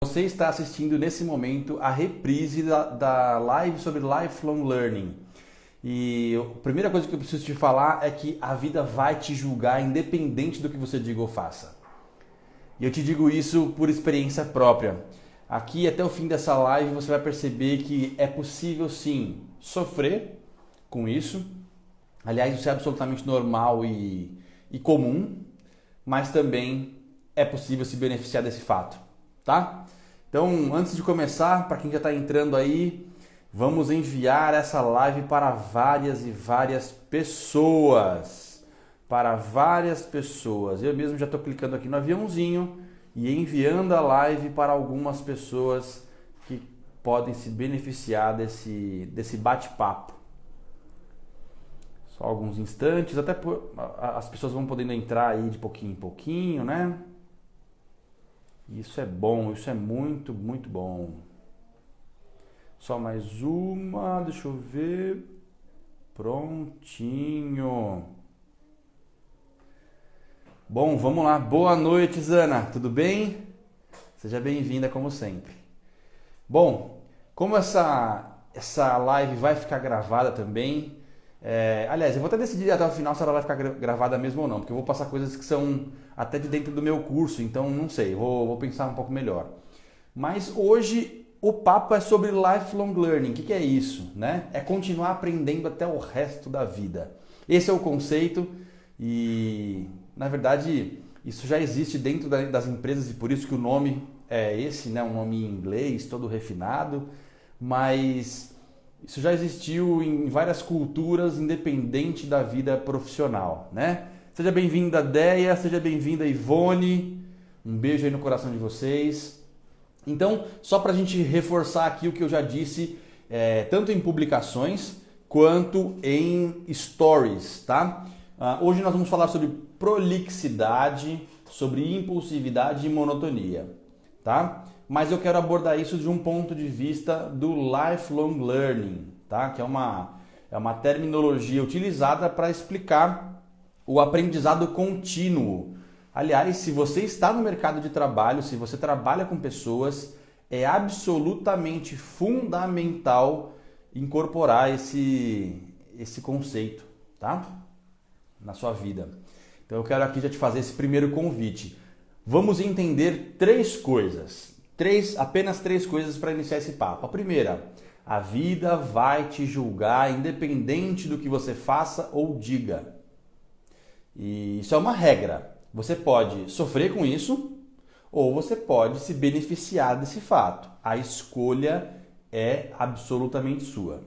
Você está assistindo nesse momento a reprise da live sobre Lifelong Learning. E a primeira coisa que eu preciso te falar é que a vida vai te julgar independente do que você diga ou faça. E eu te digo isso por experiência própria. Aqui até o fim dessa live você vai perceber que é possível sim sofrer com isso. Aliás, isso é absolutamente normal e comum, mas também é possível se beneficiar desse fato, tá? Então, antes de começar, para quem já está entrando aí, vamos enviar essa live para várias e várias pessoas. Para várias pessoas. Eu mesmo já estou clicando aqui no aviãozinho e enviando a live para algumas pessoas que podem se beneficiar desse bate-papo. Só alguns instantes, até as pessoas vão podendo entrar aí de pouquinho em pouquinho, né? Isso é bom, isso é muito, muito bom. Só mais uma, deixa eu ver. Prontinho. Bom, vamos lá. Boa noite, Zana. Tudo bem? Seja bem-vinda, como sempre. Bom, como essa live vai ficar gravada também, aliás, eu vou até decidir até o final se ela vai ficar gravada mesmo ou não, porque eu vou passar coisas que são até de dentro do meu curso, então não sei, vou pensar um pouco melhor. Mas hoje o papo é sobre lifelong learning. O que é isso, né? É continuar aprendendo até o resto da vida. Esse é o conceito e, na verdade, isso já existe dentro das empresas e por isso que o nome é esse, né? Um nome em inglês, todo refinado, mas isso já existiu em várias culturas, independente da vida profissional, né? Seja bem-vinda, Deia, seja bem-vinda, Ivone. Um beijo aí no coração de vocês. Então, só para a gente reforçar aqui o que eu já disse, tanto em publicações quanto em stories, tá? Hoje nós vamos falar sobre prolixidade, sobre impulsividade e monotonia, tá? Mas eu quero abordar isso de um ponto de vista do lifelong learning, tá? Que é uma terminologia utilizada para explicar o aprendizado contínuo. Aliás, se você está no mercado de trabalho, se você trabalha com pessoas, é absolutamente fundamental incorporar esse conceito, tá? Na sua vida. Então eu quero aqui já te fazer esse primeiro convite. Vamos entender três coisas. Apenas três coisas para iniciar esse papo. A primeira, a vida vai te julgar independente do que você faça ou diga. E isso é uma regra. Você pode sofrer com isso ou você pode se beneficiar desse fato. A escolha é absolutamente sua.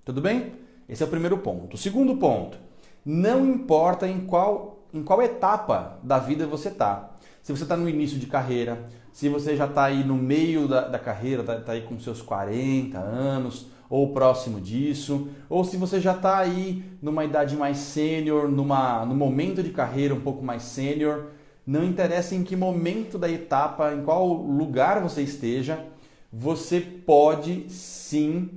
Tudo bem? Esse é o primeiro ponto. O segundo ponto, não importa em qual etapa da vida você está. Se você está no início de carreira, se você já está aí no meio da carreira, está aí com seus 40 anos ou próximo disso, ou se você já está aí numa idade mais sênior, no momento de carreira um pouco mais sênior, não interessa em que momento da etapa, em qual lugar você esteja, você pode sim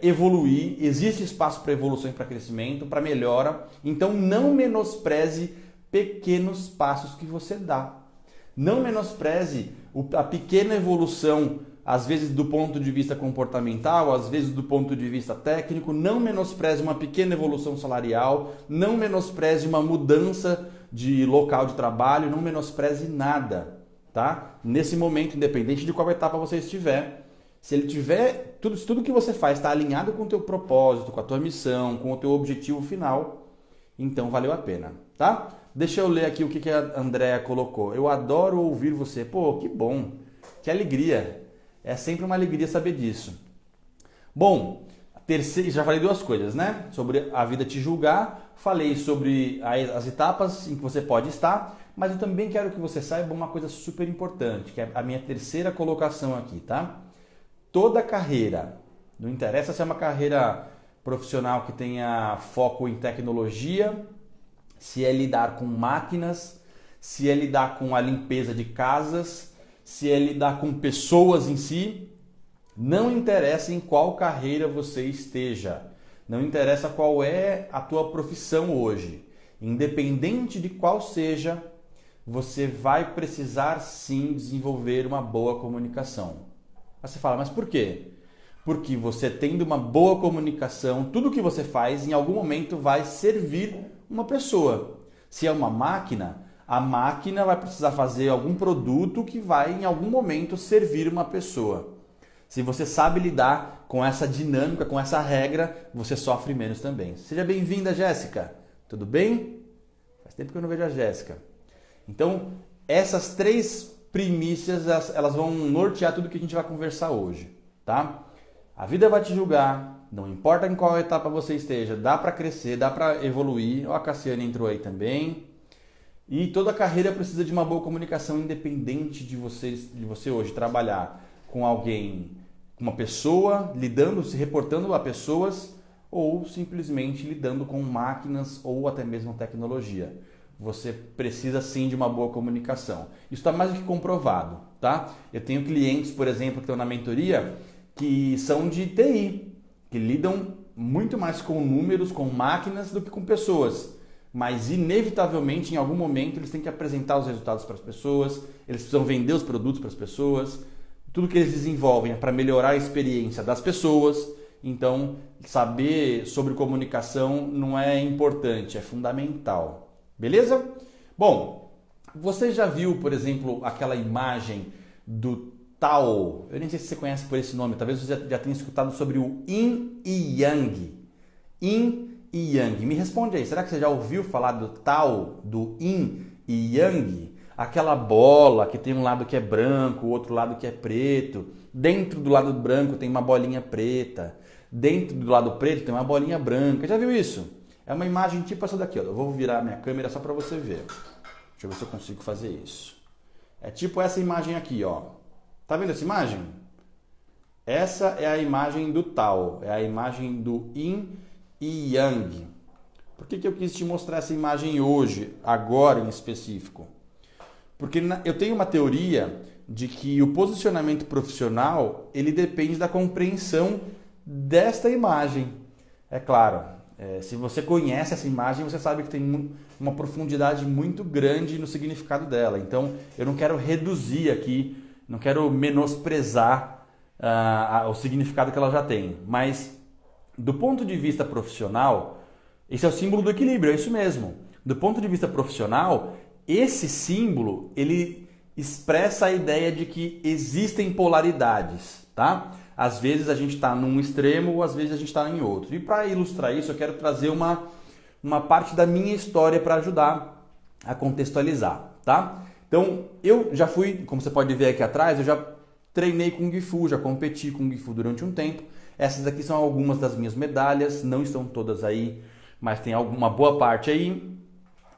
evoluir, existe espaço para evolução e para crescimento, para melhora, então não menospreze pequenos passos que você dá. Não menospreze a pequena evolução, às vezes do ponto de vista comportamental, às vezes do ponto de vista técnico, não menospreze uma pequena evolução salarial, não menospreze uma mudança de local de trabalho, não menospreze nada, tá? Nesse momento, independente de qual etapa você estiver, se ele tiver, tudo que você faz está alinhado com o teu propósito, com a tua missão, com o teu objetivo final, então valeu a pena, tá? Deixa eu ler aqui o que a Andrea colocou. Eu adoro ouvir você. Pô, que bom, que alegria. É sempre uma alegria saber disso. Bom, já falei duas coisas, né? Sobre a vida te julgar, falei sobre as etapas em que você pode estar, mas eu também quero que você saiba uma coisa super importante, que é a minha terceira colocação aqui, tá? Toda carreira, não interessa se é uma carreira profissional que tenha foco em tecnologia, se é lidar com máquinas, se é lidar com a limpeza de casas, se é lidar com pessoas em si, não interessa em qual carreira você esteja, não interessa qual é a tua profissão hoje, independente de qual seja, você vai precisar sim desenvolver uma boa comunicação. Aí você fala, mas por quê? Porque você tendo uma boa comunicação, tudo que você faz em algum momento vai servir uma pessoa. Se é uma máquina, a máquina vai precisar fazer algum produto que vai em algum momento servir uma pessoa. Se você sabe lidar com essa dinâmica, com essa regra, você sofre menos também. Seja bem-vinda, Jéssica. Tudo bem? Faz tempo que eu não vejo a Jéssica. Então, essas 3 primícias, elas vão nortear tudo que a gente vai conversar hoje, tá? A vida vai te julgar, não importa em qual etapa você esteja, dá para crescer, dá para evoluir. Ó, a Cassiane entrou aí também. E toda carreira precisa de uma boa comunicação, independente de você hoje trabalhar com alguém, com uma pessoa, lidando, se reportando a pessoas, ou simplesmente lidando com máquinas ou até mesmo tecnologia. Você precisa sim de uma boa comunicação. Isso está mais do que comprovado, tá? Eu tenho clientes, por exemplo, que estão na mentoria, que são de TI, que lidam muito mais com números, com máquinas do que com pessoas. Mas inevitavelmente, em algum momento, eles têm que apresentar os resultados para as pessoas, eles precisam vender os produtos para as pessoas. Tudo que eles desenvolvem é para melhorar a experiência das pessoas. Então, saber sobre comunicação não é importante, é fundamental. Beleza? Bom, você já viu, por exemplo, aquela imagem do Tao? Eu nem sei se você conhece por esse nome, talvez você já tenha escutado sobre o Yin e Yang. Yin e Yang. Me responde aí, será que você já ouviu falar do Tao, do Yin e Yang? Aquela bola que tem um lado que é branco, o outro lado que é preto. Dentro do lado branco tem uma bolinha preta. Dentro do lado preto tem uma bolinha branca. Já viu isso? É uma imagem tipo essa daqui. Ó. Eu vou virar minha câmera só para você ver. Deixa eu ver se eu consigo fazer isso. É tipo essa imagem aqui, ó. Tá vendo essa imagem? Essa é a imagem do Tao. É a imagem do Yin e Yang. Por que eu quis te mostrar essa imagem hoje, agora em específico? Porque eu tenho uma teoria de que o posicionamento profissional ele depende da compreensão desta imagem. É claro, se você conhece essa imagem, você sabe que tem uma profundidade muito grande no significado dela. Então, eu não quero reduzir aqui, não quero menosprezar o significado que ela já tem. Mas, do ponto de vista profissional, esse é o símbolo do equilíbrio, é isso mesmo. Do ponto de vista profissional, esse símbolo, ele expressa a ideia de que existem polaridades, tá? Às vezes a gente está num extremo ou às vezes a gente está em outro. E para ilustrar isso, eu quero trazer uma parte da minha história para ajudar a contextualizar, tá? Então, eu já fui, como você pode ver aqui atrás, eu já treinei Kung Fu, já competi Kung Fu durante um tempo. Essas aqui são algumas das minhas medalhas, não estão todas aí, mas tem uma boa parte aí.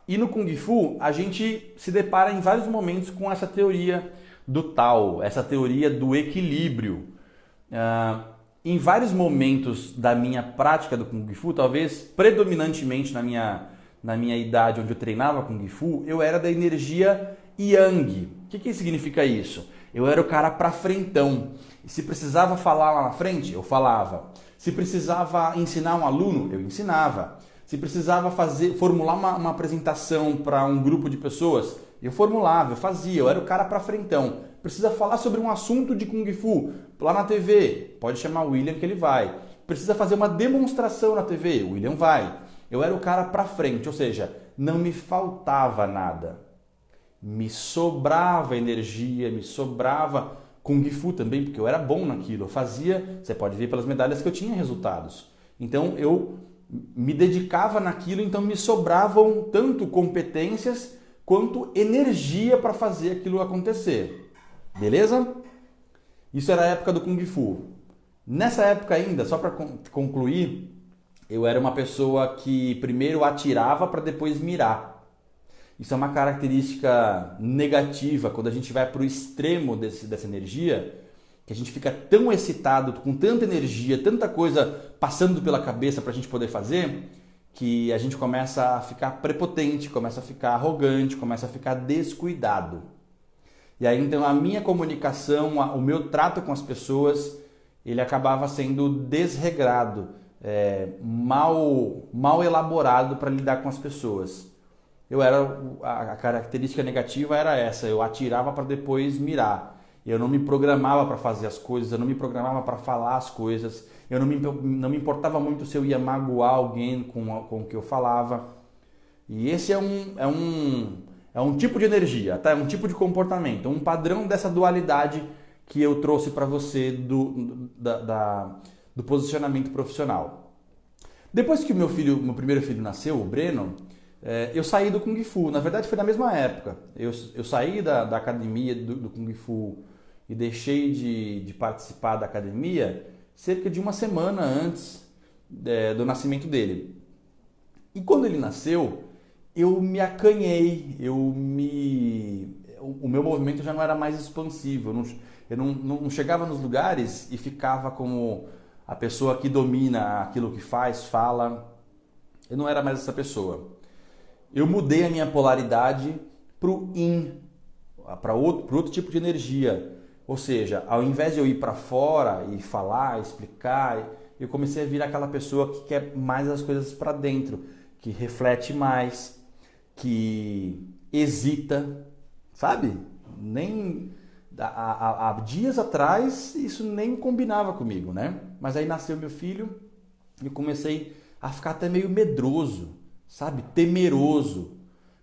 E no Kung Fu, a gente se depara em vários momentos com essa teoria do Tao, essa teoria do equilíbrio. Em vários momentos da minha prática do Kung Fu, talvez predominantemente na minha idade onde eu treinava Kung Fu, eu era da energia Yang. O que significa isso? Eu era o cara pra frentão. E se precisava falar lá na frente, eu falava. Se precisava ensinar um aluno, eu ensinava. Se precisava formular uma apresentação para um grupo de pessoas, eu formulava, eu fazia, eu era o cara pra frentão. Precisa falar sobre um assunto de Kung Fu lá na TV, pode chamar o William que ele vai. Precisa fazer uma demonstração na TV, o William vai. Eu era o cara pra frente, ou seja, não me faltava nada. Me sobrava energia, me sobrava Kung Fu também, porque eu era bom naquilo. Eu fazia, você pode ver pelas medalhas que eu tinha resultados. Então eu me dedicava naquilo, então me sobravam tanto competências quanto energia para fazer aquilo acontecer. Beleza? Isso era a época do Kung Fu. Nessa época ainda, só para concluir, eu era uma pessoa que primeiro atirava para depois mirar. Isso é uma característica negativa quando a gente vai para o extremo dessa energia, que a gente fica tão excitado, com tanta energia, tanta coisa passando pela cabeça para a gente poder fazer, que a gente começa a ficar prepotente, começa a ficar arrogante, começa a ficar descuidado. E aí então a minha comunicação, o meu trato com as pessoas, ele acabava sendo desregrado, mal elaborado para lidar com as pessoas. a característica negativa era essa, eu atirava para depois mirar. Eu não me programava para fazer as coisas, eu não me programava para falar as coisas, eu não me importava muito se eu ia magoar alguém com o que eu falava. E esse é um tipo de energia, tá? É um tipo de comportamento, um padrão dessa dualidade que eu trouxe para você do posicionamento profissional. Depois que o meu primeiro filho nasceu, o Breno, eu saí do Kung Fu. Na verdade foi na mesma época. Eu saí da academia do Kung Fu e deixei de participar da academia cerca de uma semana antes do nascimento dele. E quando ele nasceu, eu me acanhei, o meu movimento já não era mais expansivo, eu não chegava nos lugares e ficava como a pessoa que domina aquilo que faz, fala. Eu não era mais essa pessoa. Eu mudei a minha polaridade para o yin, para outro tipo de energia. Ou seja, ao invés de eu ir para fora e falar, explicar, eu comecei a virar aquela pessoa que quer mais as coisas para dentro, que reflete mais, que hesita, sabe? Nem há dias atrás isso nem combinava comigo, né? Mas aí nasceu meu filho e eu comecei a ficar até meio medroso, sabe? Temeroso,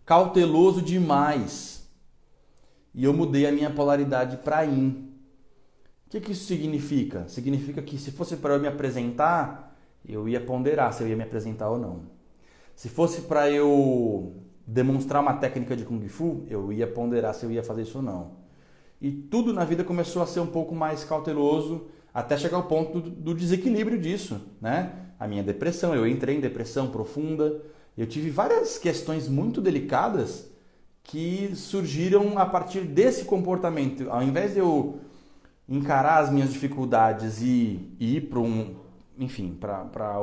cauteloso demais. E eu mudei a minha polaridade para yin. O que isso significa? Significa que se fosse para eu me apresentar, eu ia ponderar se eu ia me apresentar ou não. Se fosse para eu demonstrar uma técnica de Kung Fu, eu ia ponderar se eu ia fazer isso ou não. E tudo na vida começou a ser um pouco mais cauteloso, até chegar ao ponto do desequilíbrio disso, né? A minha depressão, eu entrei em depressão profunda, eu tive várias questões muito delicadas que surgiram a partir desse comportamento. Ao invés de eu encarar as minhas dificuldades e ir para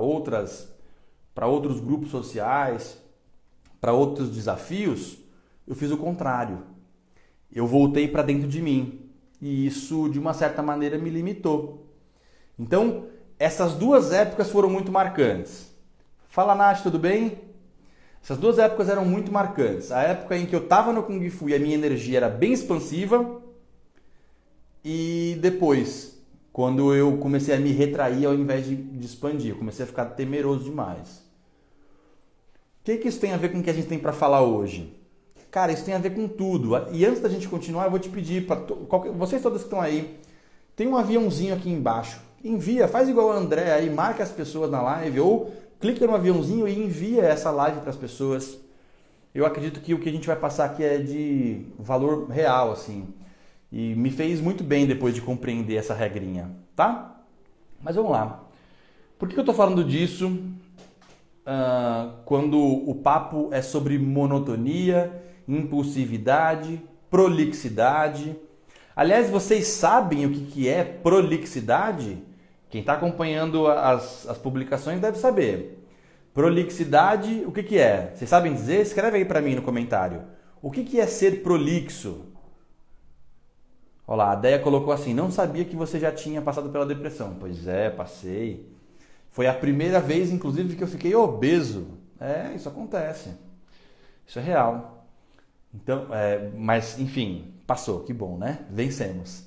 outros grupos sociais, para outros desafios, eu fiz o contrário. Eu voltei para dentro de mim e isso, de uma certa maneira, me limitou. Então, essas duas épocas foram muito marcantes. Fala, Nath, tudo bem? Essas duas épocas eram muito marcantes. A época em que eu estava no Kung Fu e a minha energia era bem expansiva, e depois, quando eu comecei a me retrair ao invés de expandir, eu comecei a ficar temeroso demais. O que isso tem a ver com o que a gente tem para falar hoje? Cara, isso tem a ver com tudo. E antes da gente continuar, eu vou te pedir, para vocês todos que estão aí, tem um aviãozinho aqui embaixo. Envia, faz igual o André aí, marca as pessoas na live, ou clica no aviãozinho e envia essa live para as pessoas. Eu acredito que o que a gente vai passar aqui é de valor real, assim. E me fez muito bem depois de compreender essa regrinha, tá? Mas vamos lá. Por que eu estou falando disso quando o papo é sobre monotonia, impulsividade, prolixidade? Aliás, vocês sabem o que é prolixidade? Quem está acompanhando as publicações deve saber. Prolixidade, o que é? Vocês sabem dizer? Escreve aí para mim no comentário. O que é ser prolixo? Olha lá, a Deia colocou assim: não sabia que você já tinha passado pela depressão. Pois é, passei. Foi a primeira vez, inclusive, que eu fiquei obeso. Isso acontece. Isso é real. Então, mas, enfim, passou, que bom, né? Vencemos.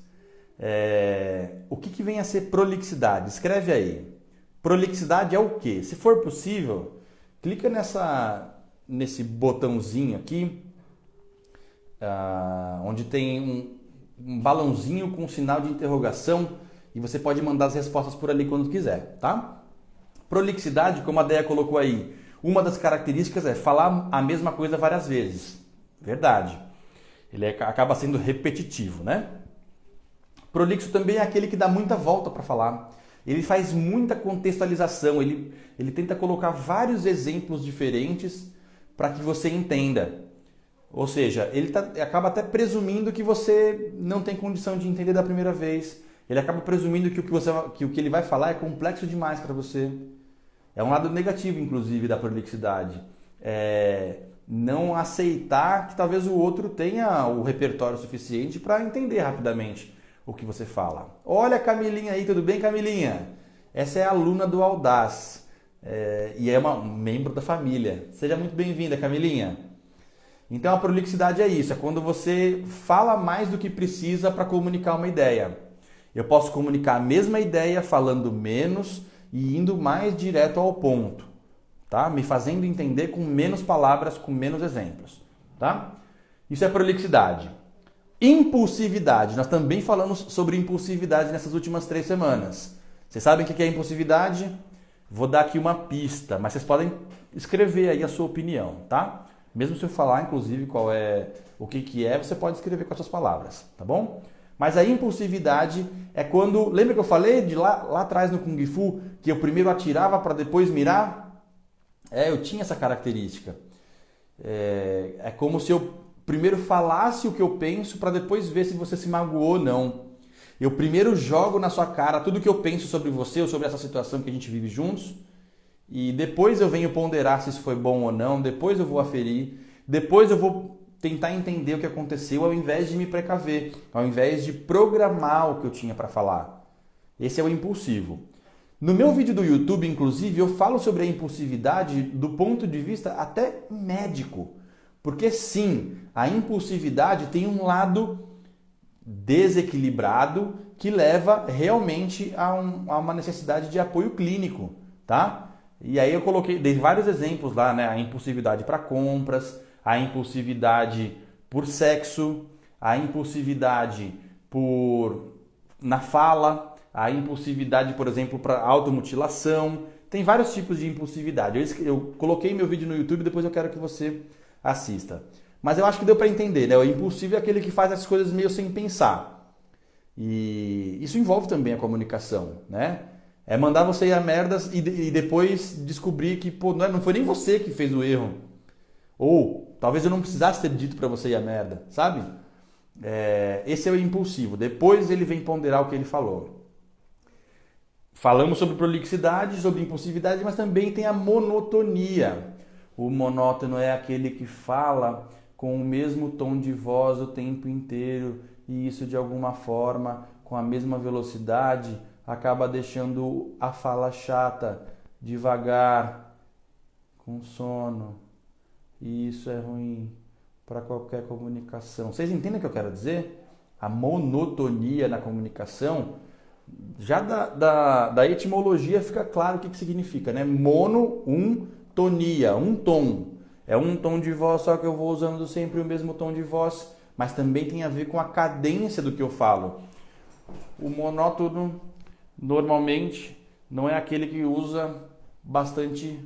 O que vem a ser prolixidade? Escreve aí. Prolixidade é o quê? Se for possível, clica nesse botãozinho aqui, onde tem um balãozinho com um sinal de interrogação, e você pode mandar as respostas por ali quando quiser, tá? Prolixidade, como a Deia colocou aí, uma das características é falar a mesma coisa várias vezes. Verdade. Ele acaba sendo repetitivo, né? Prolixo também é aquele que dá muita volta para falar. Ele faz muita contextualização, ele tenta colocar vários exemplos diferentes para que você entenda. Ou seja, ele acaba até presumindo que você não tem condição de entender da primeira vez. Ele acaba presumindo que o que ele vai falar é complexo demais para você. É um lado negativo, inclusive, da prolixidade. Não aceitar que talvez o outro tenha o repertório suficiente para entender rapidamente o que você fala. Olha a Camilinha aí, tudo bem, Camilinha? Essa é a aluna do Audaz e é uma membro da família. Seja muito bem-vinda, Camilinha. Então a prolixidade é isso, é quando você fala mais do que precisa para comunicar uma ideia. Eu posso comunicar a mesma ideia falando menos e indo mais direto ao ponto, tá? Me fazendo entender com menos palavras, com menos exemplos, tá? Isso é prolixidade. Impulsividade. Nós também falamos sobre impulsividade nessas últimas 3 semanas. Vocês sabem o que é impulsividade? Vou dar aqui uma pista, mas vocês podem escrever aí a sua opinião, tá? Mesmo se eu falar, inclusive, qual é o que é, você pode escrever com as suas palavras, tá bom? Mas a impulsividade é quando... Lembra que eu falei de lá atrás no Kung Fu, que eu primeiro atirava para depois mirar? Eu tinha essa característica. É como se eu primeiro falasse o que eu penso para depois ver se você se magoou ou não. Eu primeiro jogo na sua cara tudo o que eu penso sobre você ou sobre essa situação que a gente vive juntos e depois eu venho ponderar se isso foi bom ou não, depois eu vou aferir, depois eu vou tentar entender o que aconteceu ao invés de me precaver, ao invés de programar o que eu tinha para falar. Esse é o impulsivo. No meu vídeo do YouTube, inclusive, eu falo sobre a impulsividade do ponto de vista até médico. Porque sim, a impulsividade tem um lado desequilibrado que leva realmente a uma necessidade de apoio clínico, tá? E aí eu dei vários exemplos lá, né? A impulsividade para compras, a impulsividade por sexo, a impulsividade na fala, a impulsividade, por exemplo, para automutilação. Tem vários tipos de impulsividade. Eu coloquei meu vídeo no YouTube, depois eu quero que você assista. Mas eu acho que deu para entender, né? O impulsivo é aquele que faz as coisas meio sem pensar. E isso envolve também a comunicação, né? É mandar você ir a merdas e depois descobrir que não foi nem você que fez o erro. Ou talvez eu não precisasse ter dito para você ir a merda, sabe? Esse é o impulsivo. Depois ele vem ponderar o que ele falou. Falamos sobre prolixidade, sobre impulsividade, mas também tem a monotonia. O monótono é aquele que fala com o mesmo tom de voz o tempo inteiro e isso de alguma forma, com a mesma velocidade, acaba deixando a fala chata, devagar, com sono. E isso é ruim para qualquer comunicação. Vocês entendem o que eu quero dizer? A monotonia na comunicação, já da etimologia fica claro o que significa, né? Mono, tonia, um tom. É um tom de voz, só que eu vou usando sempre o mesmo tom de voz, mas também tem a ver com a cadência do que eu falo. O monótono, normalmente, não é aquele que usa bastante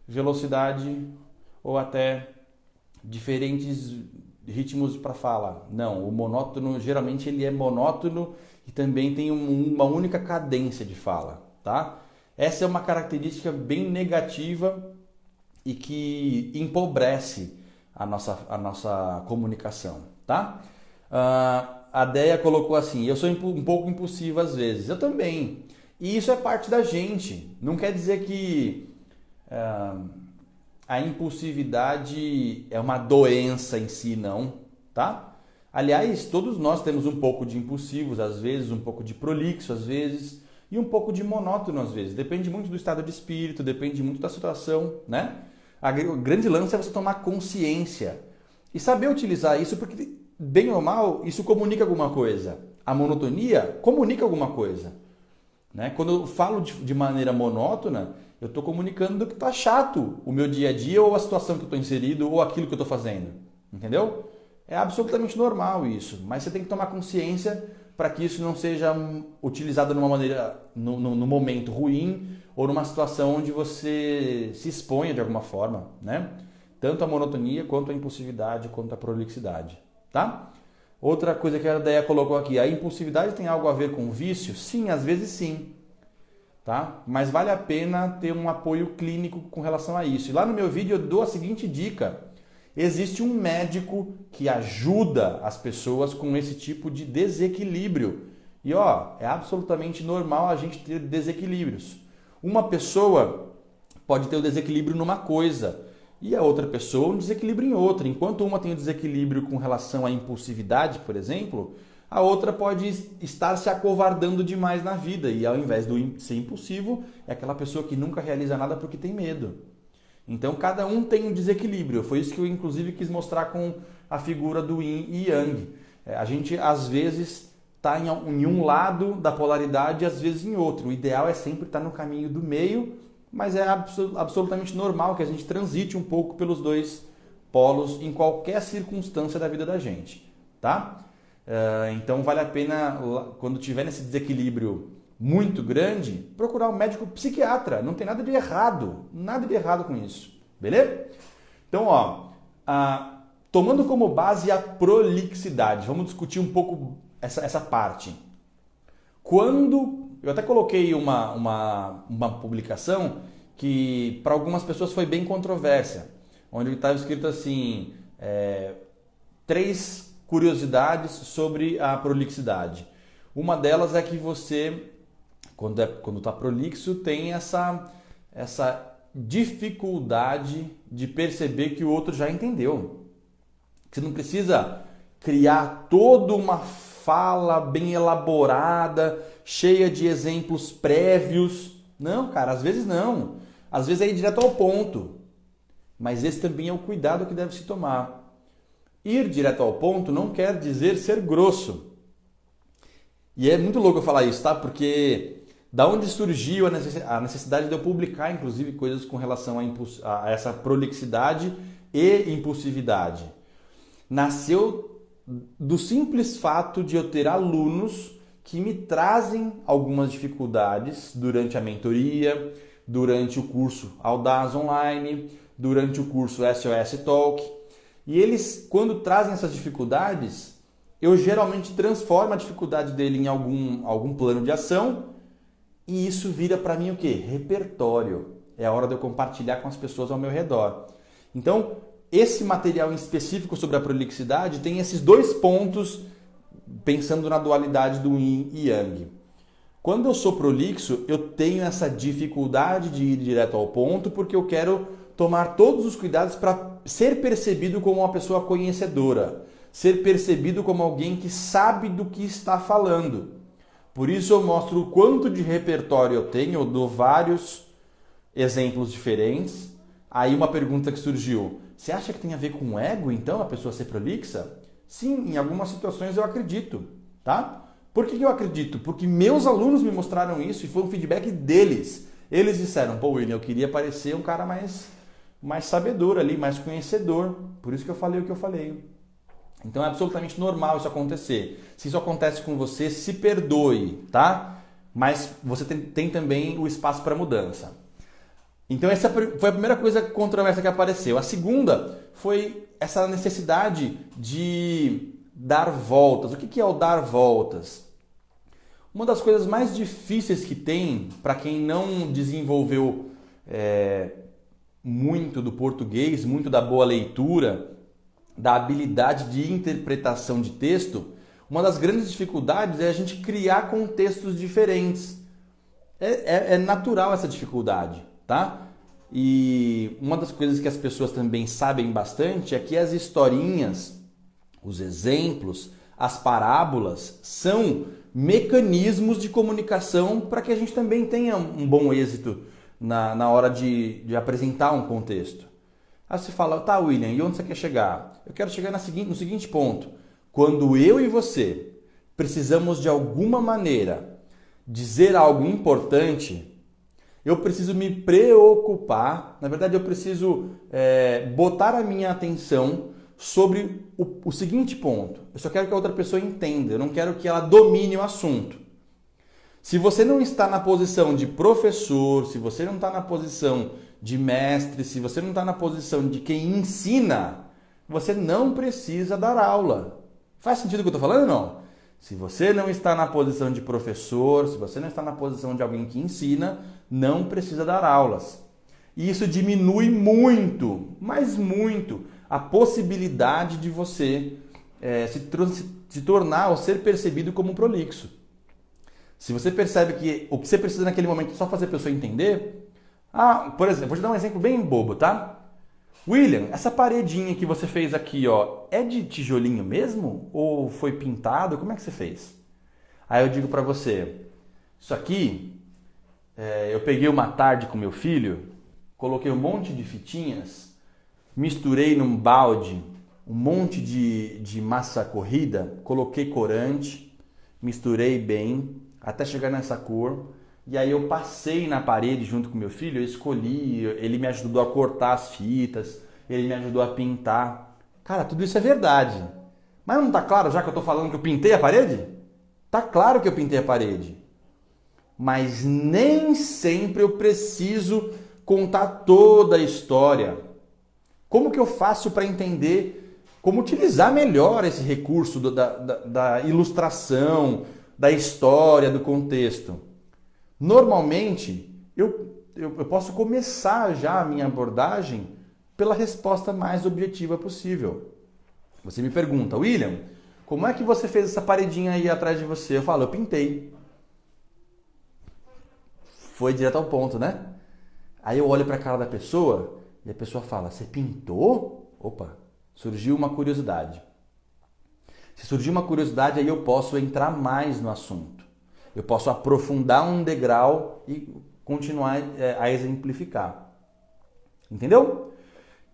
velocidade ou até diferentes ritmos para fala. Não, o monótono, geralmente, ele é monótono e também tem uma única cadência de fala, tá? Essa é uma característica bem negativa e que empobrece a nossa comunicação, tá? A Deia colocou assim, eu sou um pouco impulsivo às vezes, eu também. E isso é parte da gente, não quer dizer que a impulsividade é uma doença em si, não, tá? Aliás, todos nós temos um pouco de impulsivos às vezes, um pouco de prolixo às vezes e um pouco de monótono às vezes. Depende muito do estado de espírito, depende muito da situação, né? O grande lance é você tomar consciência e saber utilizar isso, porque, bem ou mal, isso comunica alguma coisa. A monotonia comunica alguma coisa, né? Quando eu falo de maneira monótona, eu estou comunicando que está chato o meu dia a dia ou a situação que eu estou inserido ou aquilo que eu estou fazendo, entendeu? É absolutamente normal isso, mas você tem que tomar consciência para que isso não seja utilizado numa maneira, no momento ruim ou numa situação onde você se exponha de alguma forma, né? Tanto a monotonia, quanto a impulsividade, quanto a prolixidade, tá? Outra coisa que a Deia colocou aqui, a impulsividade tem algo a ver com vício? Sim, às vezes sim, tá? Mas vale a pena ter um apoio clínico com relação a isso. E lá no meu vídeo eu dou a seguinte dica: existe um médico que ajuda as pessoas com esse tipo de desequilíbrio. E é absolutamente normal a gente ter desequilíbrios. Uma pessoa pode ter o desequilíbrio numa coisa e a outra pessoa um desequilíbrio em outra. Enquanto uma tem o desequilíbrio com relação à impulsividade, por exemplo, a outra pode estar se acovardando demais na vida. E ao invés de ser impulsivo, é aquela pessoa que nunca realiza nada porque tem medo. Então cada um tem um desequilíbrio. Foi isso que eu inclusive quis mostrar com a figura do yin e yang. A gente às vezes está em um lado da polaridade e às vezes em outro. O ideal é sempre estar no caminho do meio, mas é absolutamente normal que a gente transite um pouco pelos dois polos em qualquer circunstância da vida da gente, tá? Então vale a pena, quando tiver nesse desequilíbrio muito grande, procurar um médico psiquiatra. Não tem nada de errado com isso, beleza? Então, tomando como base a prolixidade, vamos discutir um pouco essa parte. Eu até coloquei uma publicação que para algumas pessoas foi bem controversa, onde estava escrito assim, 3 curiosidades sobre a prolixidade. Uma delas é que você, quando está prolixo, tem essa dificuldade de perceber que o outro já entendeu. Você não precisa criar toda uma fala bem elaborada, cheia de exemplos prévios. Não, cara, às vezes não. Às vezes é ir direto ao ponto. Mas esse também é o cuidado que deve se tomar. Ir direto ao ponto não quer dizer ser grosso. E é muito louco eu falar isso, tá? Porque da onde surgiu a necessidade de eu publicar, inclusive, coisas com relação a essa prolixidade e impulsividade? Nasceu do simples fato de eu ter alunos que me trazem algumas dificuldades durante a mentoria, durante o curso Audaz Online, durante o curso SOS Talk. E eles, quando trazem essas dificuldades, eu geralmente transformo a dificuldade dele em algum plano de ação e isso vira para mim o quê? Repertório. É a hora de eu compartilhar com as pessoas ao meu redor. Então, esse material em específico sobre a prolixidade tem esses 2 pontos, pensando na dualidade do yin e yang. Quando eu sou prolixo, eu tenho essa dificuldade de ir direto ao ponto porque eu quero tomar todos os cuidados para ser percebido como uma pessoa conhecedora, ser percebido como alguém que sabe do que está falando. Por isso eu mostro o quanto de repertório eu tenho, eu dou vários exemplos diferentes. Aí uma pergunta que surgiu, você acha que tem a ver com o ego, então, a pessoa ser prolixa? Sim, em algumas situações eu acredito, tá? Por que eu acredito? Porque meus alunos me mostraram isso e foi um feedback deles. Eles disseram, pô, William, eu queria parecer um cara mais sabedor ali, mais conhecedor. Por isso que eu falei o que eu falei. Então é absolutamente normal isso acontecer. Se isso acontece com você, se perdoe, tá? Mas você tem também o espaço para mudança. Então essa foi a primeira coisa controversa que apareceu. A segunda foi essa necessidade de dar voltas. O que é o dar voltas? Uma das coisas mais difíceis que tem para quem não desenvolveu muito do português, muito da boa leitura, da habilidade de interpretação de texto, uma das grandes dificuldades é a gente criar contextos diferentes. É natural essa dificuldade, tá? E uma das coisas que as pessoas também sabem bastante é que as historinhas, os exemplos, as parábolas são mecanismos de comunicação para que a gente também tenha um bom êxito na hora de apresentar um contexto. Aí você fala, tá, William, e onde você quer chegar? Eu quero chegar no seguinte ponto. Quando eu e você precisamos de alguma maneira dizer algo importante, eu preciso me preocupar, na verdade eu preciso botar a minha atenção sobre o seguinte ponto. Eu só quero que a outra pessoa entenda, eu não quero que ela domine o assunto. Se você não está na posição de professor, se você não está na posição de mestre, se você não está na posição de quem ensina, você não precisa dar aula. Faz sentido o que eu estou falando ou não? Se você não está na posição de professor, se você não está na posição de alguém que ensina, não precisa dar aulas. E isso diminui muito, mas muito, a possibilidade de você se tornar ou ser percebido como um prolixo. Se você percebe que o que você precisa naquele momento é só fazer a pessoa entender... por exemplo, vou te dar um exemplo bem bobo, tá? William, essa paredinha que você fez aqui, ó, é de tijolinho mesmo? Ou foi pintado? Como é que você fez? Aí eu digo pra você, isso aqui, eu peguei uma tarde com meu filho, coloquei um monte de fitinhas, misturei num balde um monte de massa corrida, coloquei corante, misturei bem até chegar nessa cor. E aí eu passei na parede junto com meu filho, eu escolhi, ele me ajudou a cortar as fitas, ele me ajudou a pintar. Cara, tudo isso é verdade. Mas não tá claro já que eu tô falando que eu pintei a parede? Tá claro que eu pintei a parede. Mas nem sempre eu preciso contar toda a história. Como que eu faço para entender como utilizar melhor esse recurso da ilustração, da história, do contexto? Normalmente, eu posso começar já a minha abordagem pela resposta mais objetiva possível. Você me pergunta, William, como é que você fez essa paredinha aí atrás de você? Eu falo, eu pintei. Foi direto ao ponto, né? Aí eu olho para a cara da pessoa e a pessoa fala, você pintou? Opa, surgiu uma curiosidade. Se surgir uma curiosidade, aí eu posso entrar mais no assunto. Eu posso aprofundar um degrau e continuar a exemplificar. Entendeu?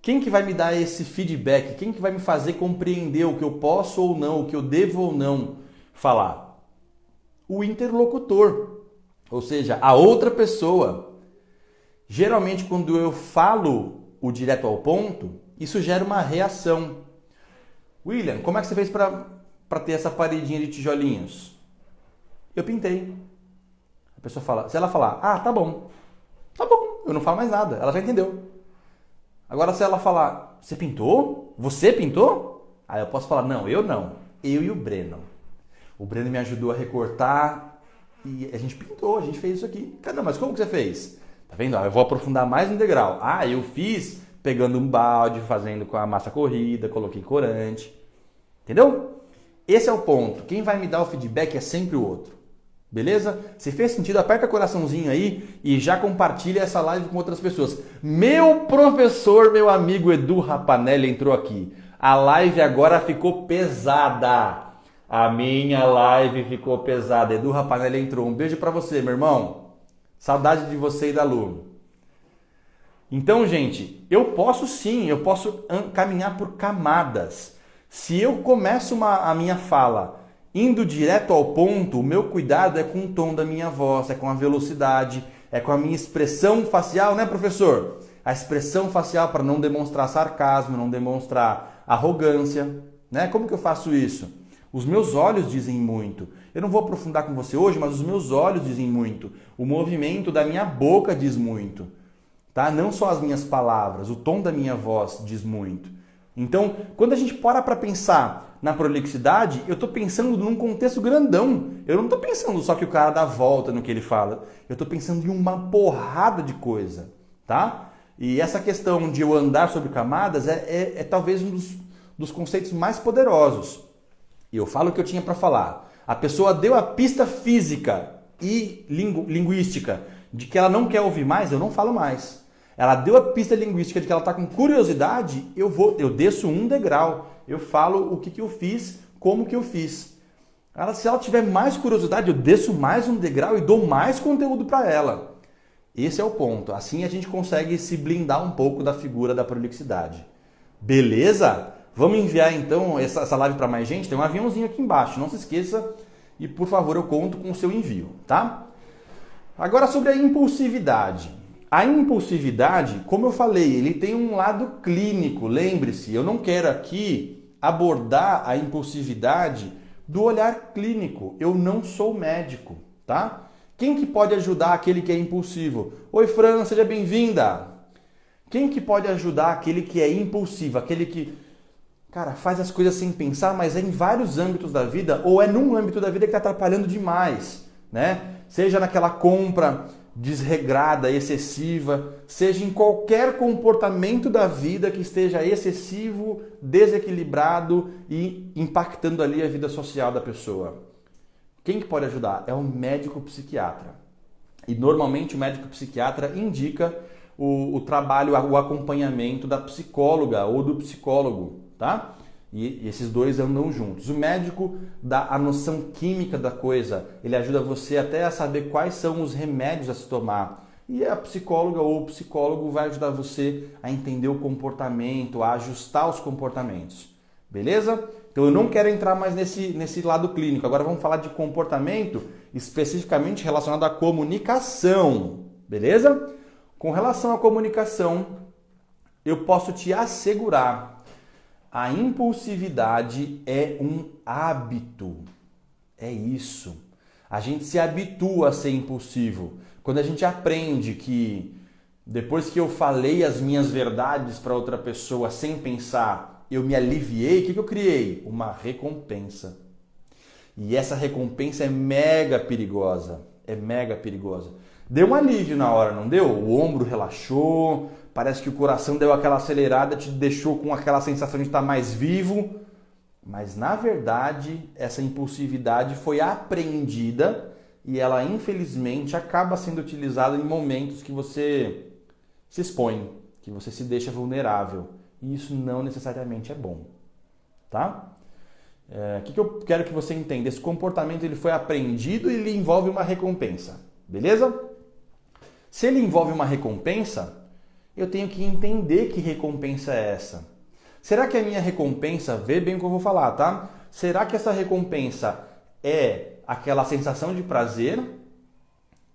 Quem que vai me dar esse feedback? Quem que vai me fazer compreender o que eu posso ou não, o que eu devo ou não falar? O interlocutor, ou seja, a outra pessoa. Geralmente, quando eu falo o direto ao ponto, isso gera uma reação. William, como é que você fez para ter essa paredinha de tijolinhos? Eu pintei. A pessoa fala, se ela falar, tá bom, eu não falo mais nada, ela já entendeu. Agora se ela falar, você pintou? Você pintou? Aí eu posso falar, não, eu e o Breno. O Breno me ajudou a recortar e a gente pintou, a gente fez isso aqui. Não, mas como que você fez? Tá vendo? Eu vou aprofundar mais um degrau. Eu fiz pegando um balde, fazendo com a massa corrida, coloquei corante. Entendeu? Esse é o ponto. Quem vai me dar o feedback é sempre o outro. Beleza? Se fez sentido, aperta coraçãozinho aí e já compartilha essa live com outras pessoas. Meu professor, meu amigo Edu Rapanelli entrou aqui. A live agora ficou pesada. A minha live ficou pesada. Edu Rapanelli entrou. Um beijo pra você, meu irmão. Saudade de você e da Lu. Então, gente, eu posso caminhar por camadas. Se eu começo a minha fala indo direto ao ponto, o meu cuidado é com o tom da minha voz, é com a velocidade, é com a minha expressão facial, né, professor? A expressão facial para não demonstrar sarcasmo, não demonstrar arrogância, né? Como que eu faço isso? Os meus olhos dizem muito. Eu não vou aprofundar com você hoje, mas os meus olhos dizem muito. O movimento da minha boca diz muito, tá? Não só as minhas palavras, o tom da minha voz diz muito. Então, quando a gente para pensar na prolixidade, eu estou pensando num contexto grandão. Eu não estou pensando só que o cara dá volta no que ele fala. Eu estou pensando em uma porrada de coisa, tá? E essa questão de eu andar sobre camadas é talvez um dos conceitos mais poderosos. E eu falo o que eu tinha para falar. A pessoa deu a pista física e linguística de que ela não quer ouvir mais, eu não falo mais. Ela deu a pista linguística de que ela está com curiosidade, eu desço um degrau. Eu falo o que eu fiz, como que eu fiz. Se ela tiver mais curiosidade, eu desço mais um degrau e dou mais conteúdo para ela. Esse é o ponto. Assim a gente consegue se blindar um pouco da figura da prolixidade. Beleza? Vamos enviar então essa live para mais gente? Tem um aviãozinho aqui embaixo, não se esqueça. E por favor, eu conto com o seu envio, tá? Agora sobre a impulsividade. A impulsividade, como eu falei, ele tem um lado clínico. Lembre-se, eu não quero aqui abordar a impulsividade do olhar clínico. Eu não sou médico, tá? Quem que pode ajudar aquele que é impulsivo? Oi, Fran, seja bem-vinda. Quem que pode ajudar aquele que é impulsivo? Aquele que, cara, faz as coisas sem pensar, mas é em vários âmbitos da vida ou é num âmbito da vida que está atrapalhando demais, né? Seja naquela compra desregrada, excessiva, seja em qualquer comportamento da vida que esteja excessivo, desequilibrado e impactando ali a vida social da pessoa. Quem que pode ajudar? É o médico psiquiatra. E normalmente o médico psiquiatra indica o trabalho, o acompanhamento da psicóloga ou do psicólogo, tá? E esses dois andam juntos. O médico dá a noção química da coisa, ele ajuda você até a saber quais são os remédios a se tomar. e a psicóloga ou o psicólogo vai ajudar você a entender o comportamento, a ajustar os comportamentos. Beleza? Então eu não quero entrar mais nesse lado clínico. Agora vamos falar de comportamento especificamente relacionado à comunicação. Beleza? Com relação à comunicação, eu posso te assegurar, a impulsividade é um hábito. É isso. A gente se habitua a ser impulsivo. Quando a gente aprende que depois que eu falei as minhas verdades para outra pessoa sem pensar, eu me aliviei, o que eu criei? Uma recompensa. E essa recompensa é mega perigosa. É mega perigosa. Deu um alívio na hora, não deu? O ombro relaxou, parece que o coração deu aquela acelerada, te deixou com aquela sensação de estar mais vivo. Mas, na verdade, essa impulsividade foi apreendida e ela, infelizmente, acaba sendo utilizada em momentos que você se expõe, que você se deixa vulnerável. E isso não necessariamente é bom. Tá? O que eu quero que você entenda? Esse comportamento ele foi aprendido e ele envolve uma recompensa. Beleza? Se ele envolve uma recompensa, eu tenho que entender que recompensa é essa. Será que a minha recompensa, vê bem o que eu vou falar, tá? Será que essa recompensa é aquela sensação de prazer?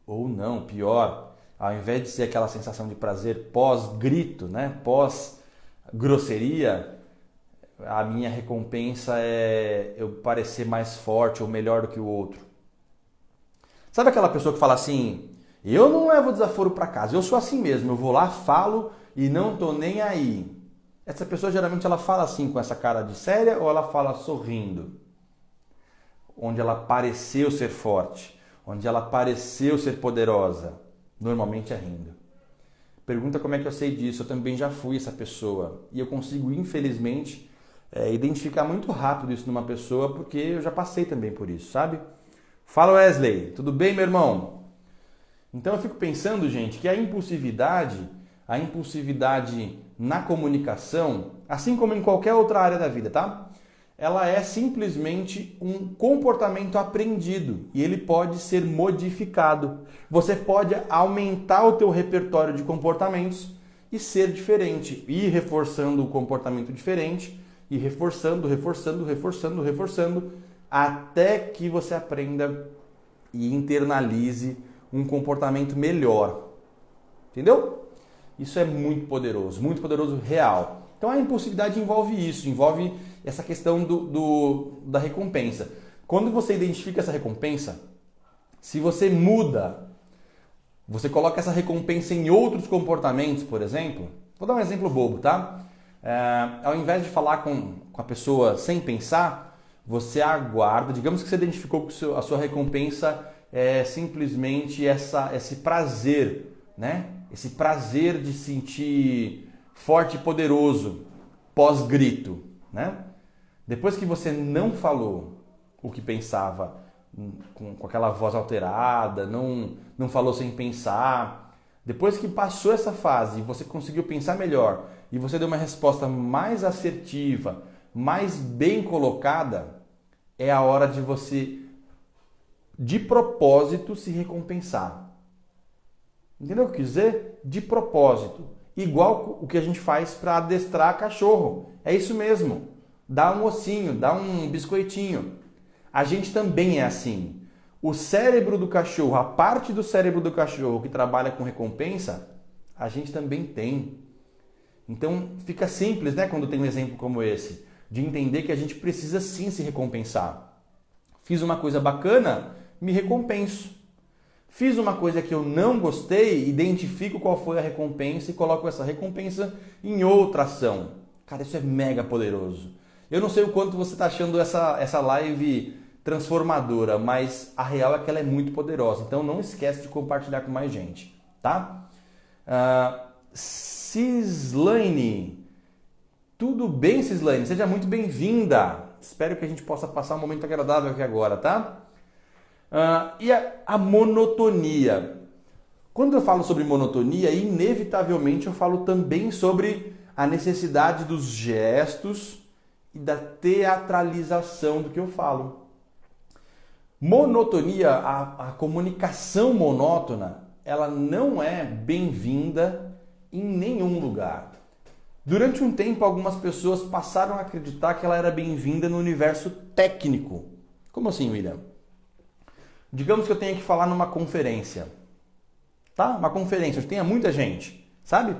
Ou não, pior, ao invés de ser aquela sensação de prazer pós-grito, né? Pós-grosseria, a minha recompensa é eu parecer mais forte ou melhor do que o outro. Sabe aquela pessoa que fala assim, eu não levo desaforo para casa, eu sou assim mesmo, eu vou lá, falo e não tô nem aí. Essa pessoa geralmente ela fala assim com essa cara de séria ou ela fala sorrindo? Onde ela pareceu ser forte, onde ela pareceu ser poderosa, normalmente é rindo. Pergunta como é que eu sei disso, eu também já fui essa pessoa e eu consigo infelizmente identificar muito rápido isso numa pessoa porque eu já passei também por isso, sabe? Fala Wesley, tudo bem meu irmão? Então eu fico pensando, gente, que a impulsividade na comunicação, assim como em qualquer outra área da vida, tá? Ela é simplesmente um comportamento aprendido e ele pode ser modificado. Você pode aumentar o teu repertório de comportamentos e ser diferente, ir reforçando o comportamento diferente e reforçando, até que você aprenda e internalize um comportamento melhor. Entendeu? Isso é muito poderoso real. Então a impulsividade envolve isso, envolve essa questão da recompensa. Quando você identifica essa recompensa, se você muda, você coloca essa recompensa em outros comportamentos, por exemplo, vou dar um exemplo bobo, tá? Ao invés de falar com a pessoa sem pensar, você aguarda, digamos que você identificou que a sua recompensa é simplesmente esse prazer, né? Esse prazer de sentir forte e poderoso pós-grito, né? Depois que você não falou o que pensava com aquela voz alterada, não falou sem pensar, depois que passou essa fase e você conseguiu pensar melhor e você deu uma resposta mais assertiva, mais bem colocada, é a hora de você, de propósito, se recompensar. Entendeu o que eu quis dizer? De propósito. Igual o que a gente faz para adestrar cachorro. É isso mesmo. Dá um ossinho, dá um biscoitinho. A gente também é assim. O cérebro do cachorro, a parte do cérebro do cachorro que trabalha com recompensa, a gente também tem. Então fica simples, né, quando tem um exemplo como esse, de entender que a gente precisa sim se recompensar. Fiz uma coisa bacana, me recompenso. Fiz uma coisa que eu não gostei, identifico qual foi a recompensa e coloco essa recompensa em outra ação. Cara, isso é mega poderoso. Eu não sei o quanto você está achando essa live transformadora, mas a real é que ela é muito poderosa. Então não esquece de compartilhar com mais gente, tá? Cislane. Tudo bem, Cislane? Seja muito bem-vinda. Espero que a gente possa passar um momento agradável aqui agora, tá? E a monotonia. Quando eu falo sobre monotonia, inevitavelmente eu falo também sobre a necessidade dos gestos e da teatralização do que eu falo. Monotonia, a comunicação monótona, ela não é bem-vinda em nenhum lugar. Durante um tempo, algumas pessoas passaram a acreditar que ela era bem-vinda no universo técnico. Como assim, William? Digamos que eu tenha que falar numa conferência, tá? Uma conferência onde tenha muita gente, sabe?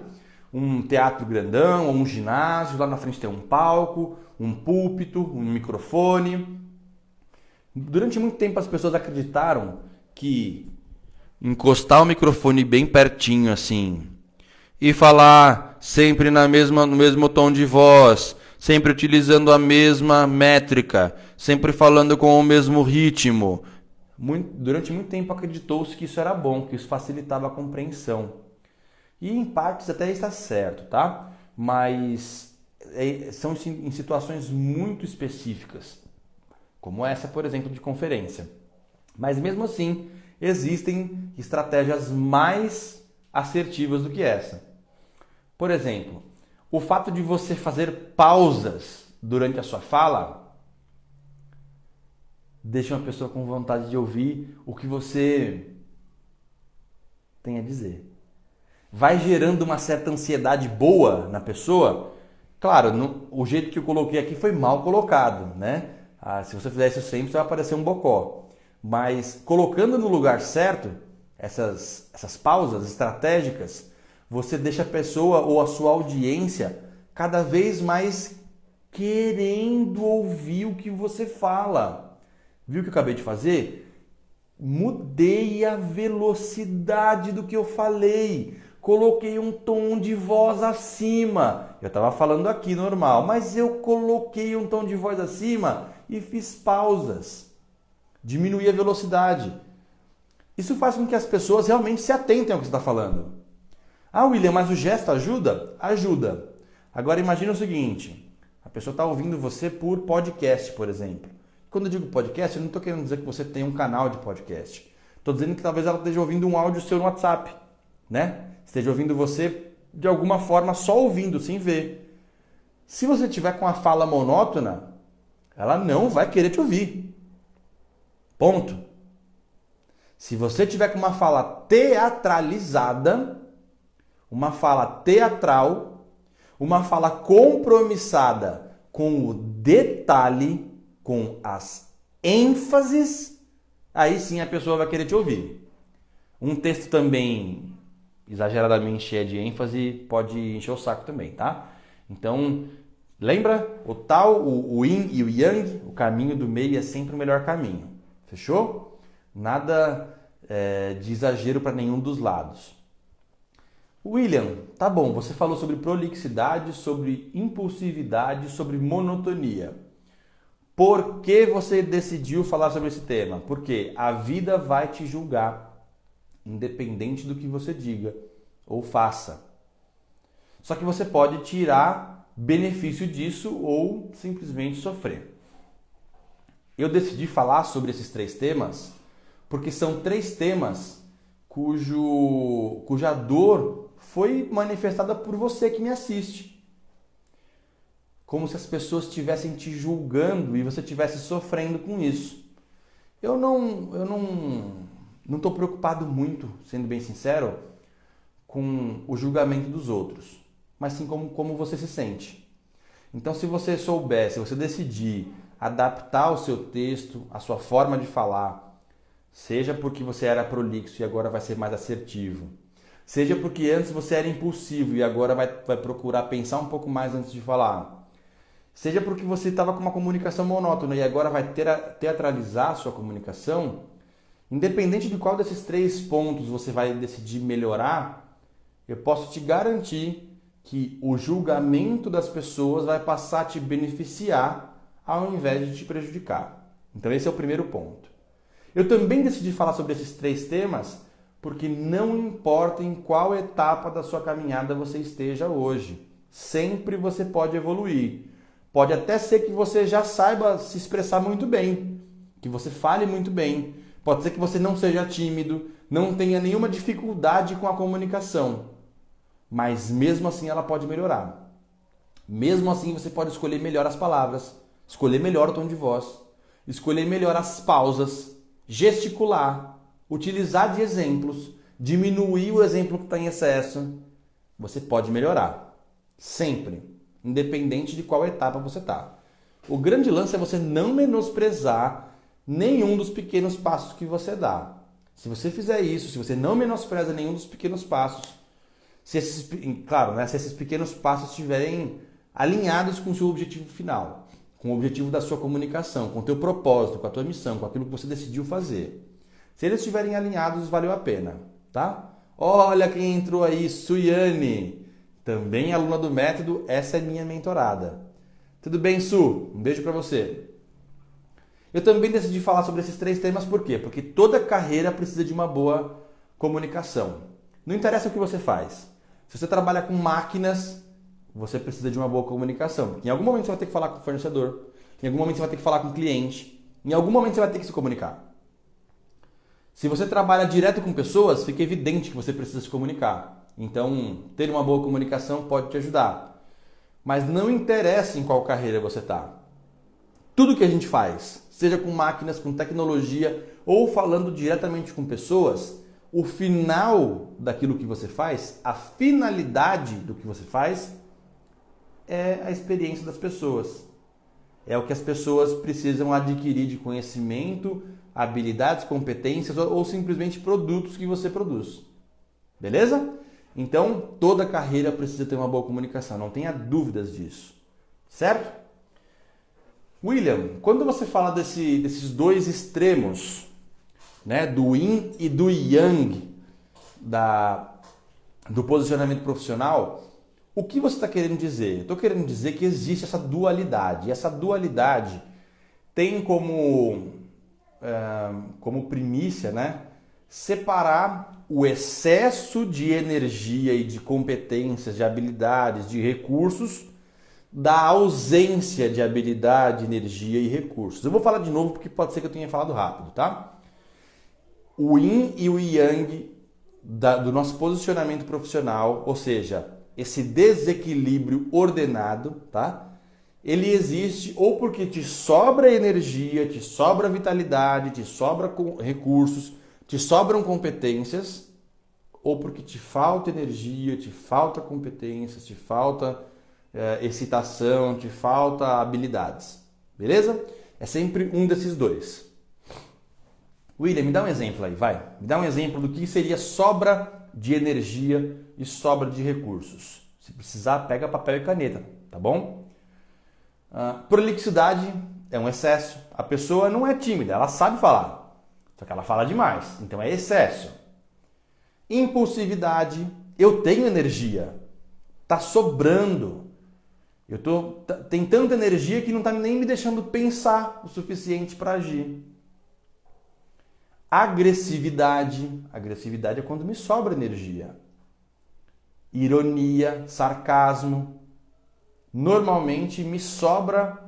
Um teatro grandão, ou um ginásio, lá na frente tem um palco, um púlpito, um microfone. Durante muito tempo as pessoas acreditaram que encostar o microfone bem pertinho assim e falar sempre no mesmo tom de voz, sempre utilizando a mesma métrica, sempre falando com o mesmo ritmo. Durante muito tempo acreditou-se que isso era bom, que isso facilitava a compreensão. E em partes até está certo, tá? Mas são em situações muito específicas, como essa, por exemplo, de conferência. Mas mesmo assim, existem estratégias mais assertivas do que essa. Por exemplo, o fato de você fazer pausas durante a sua fala deixa uma pessoa com vontade de ouvir o que você tem a dizer. Vai gerando uma certa ansiedade boa na pessoa. Claro, o jeito que eu coloquei aqui foi mal colocado, né? Se você fizer isso sempre, vai aparecer um bocó. Mas colocando no lugar certo, essas pausas estratégicas, você deixa a pessoa ou a sua audiência cada vez mais querendo ouvir o que você fala. Viu o que eu acabei de fazer? Mudei a velocidade do que eu falei. Coloquei um tom de voz acima. Eu estava falando aqui normal, mas eu coloquei um tom de voz acima e fiz pausas. Diminuí a velocidade. Isso faz com que as pessoas realmente se atentem ao que você está falando. Ah, William, mas o gesto ajuda? Ajuda. Agora imagine o seguinte, a pessoa está ouvindo você por podcast, por exemplo. Quando eu digo podcast, eu não estou querendo dizer que você tem um canal de podcast. Estou dizendo que talvez ela esteja ouvindo um áudio seu no WhatsApp, né? Esteja ouvindo você de alguma forma só ouvindo, sem ver. Se você tiver com a fala monótona, ela não vai querer te ouvir. Ponto. Se você tiver com uma fala teatralizada, uma fala teatral, uma fala compromissada com o detalhe, com as ênfases, aí sim a pessoa vai querer te ouvir. Um texto também exageradamente cheio de ênfase pode encher o saco também, tá? Então, lembra? O yin e o yang, o caminho do meio é sempre o melhor caminho. Fechou? Nada de exagero para nenhum dos lados. William, tá bom, você falou sobre prolixidade, sobre impulsividade, sobre monotonia. Por que você decidiu falar sobre esse tema? Porque a vida vai te julgar, independente do que você diga ou faça. Só que você pode tirar benefício disso ou simplesmente sofrer. Eu decidi falar sobre esses 3 temas porque são 3 temas cuja dor foi manifestada por você que me assiste. Como se as pessoas estivessem te julgando e você estivesse sofrendo com isso. Eu não estou preocupado muito, sendo bem sincero, com o julgamento dos outros, mas sim como você se sente. Então, se você souber, se você decidir adaptar o seu texto, a sua forma de falar, seja porque você era prolixo e agora vai ser mais assertivo, seja porque antes você era impulsivo e agora vai procurar pensar um pouco mais antes de falar, seja porque você estava com uma comunicação monótona e agora vai teatralizar a sua comunicação, independente de qual desses 3 pontos você vai decidir melhorar, eu posso te garantir que o julgamento das pessoas vai passar a te beneficiar ao invés de te prejudicar. Então esse é o primeiro ponto. Eu também decidi falar sobre esses 3 temas porque não importa em qual etapa da sua caminhada você esteja hoje, sempre você pode evoluir. Pode até ser que você já saiba se expressar muito bem, que você fale muito bem. Pode ser que você não seja tímido, não tenha nenhuma dificuldade com a comunicação. Mas mesmo assim ela pode melhorar. Mesmo assim você pode escolher melhor as palavras, escolher melhor o tom de voz, escolher melhor as pausas, gesticular, utilizar de exemplos, diminuir o exemplo que está em excesso, você pode melhorar. Sempre. Independente de qual etapa você está. O grande lance é você não menosprezar nenhum dos pequenos passos que você dá. Se você fizer isso, se você não menospreza nenhum dos pequenos passos, se esses pequenos passos estiverem alinhados com o seu objetivo final, com o objetivo da sua comunicação, com o teu propósito, com a tua missão, com aquilo que você decidiu fazer. Se eles estiverem alinhados, valeu a pena, tá? Olha quem entrou aí, Suiane, também aluna do método, essa é minha mentorada. Tudo bem, Su? Um beijo para você. Eu também decidi falar sobre esses 3 temas, por quê? Porque toda carreira precisa de uma boa comunicação. Não interessa o que você faz. Se você trabalha com máquinas, você precisa de uma boa comunicação. Em algum momento você vai ter que falar com o fornecedor, em algum momento você vai ter que falar com o cliente, em algum momento você vai ter que se comunicar. Se você trabalha direto com pessoas, fica evidente que você precisa se comunicar. Então, ter uma boa comunicação pode te ajudar. Mas não interessa em qual carreira você está. Tudo que a gente faz, seja com máquinas, com tecnologia ou falando diretamente com pessoas, o final daquilo que você faz, a finalidade do que você faz, é a experiência das pessoas. É o que as pessoas precisam adquirir de conhecimento, habilidades, competências ou simplesmente produtos que você produz. Beleza? Então, toda carreira precisa ter uma boa comunicação, não tenha dúvidas disso. Certo? William, quando você fala desses 2 extremos, né, do yin e do yang do posicionamento profissional, o que você está querendo dizer? Eu estou querendo dizer que existe essa dualidade. E essa dualidade tem como primícia, né, separar o excesso de energia e de competências, de habilidades, de recursos da ausência de habilidade, energia e recursos. Eu vou falar de novo porque pode ser que eu tenha falado rápido, tá? O yin e o yang do nosso posicionamento profissional, ou seja, esse desequilíbrio ordenado, tá? Ele existe ou porque te sobra energia, te sobra vitalidade, te sobra recursos, te sobram competências, ou porque te falta energia, te falta competências, te falta excitação, te falta habilidades. Beleza? É sempre um desses 2. William, me dá um exemplo aí, vai. Me dá um exemplo do que seria sobra de energia e sobra de recursos. Se precisar, pega papel e caneta, tá bom? Prolixidade é um excesso. A pessoa não é tímida, ela sabe falar. Só que ela fala demais, então é excesso. Impulsividade, eu tenho energia. Tá sobrando. Tem tanta energia que não está nem me deixando pensar o suficiente para agir. Agressividade é quando me sobra energia. Ironia, sarcasmo. Normalmente me sobra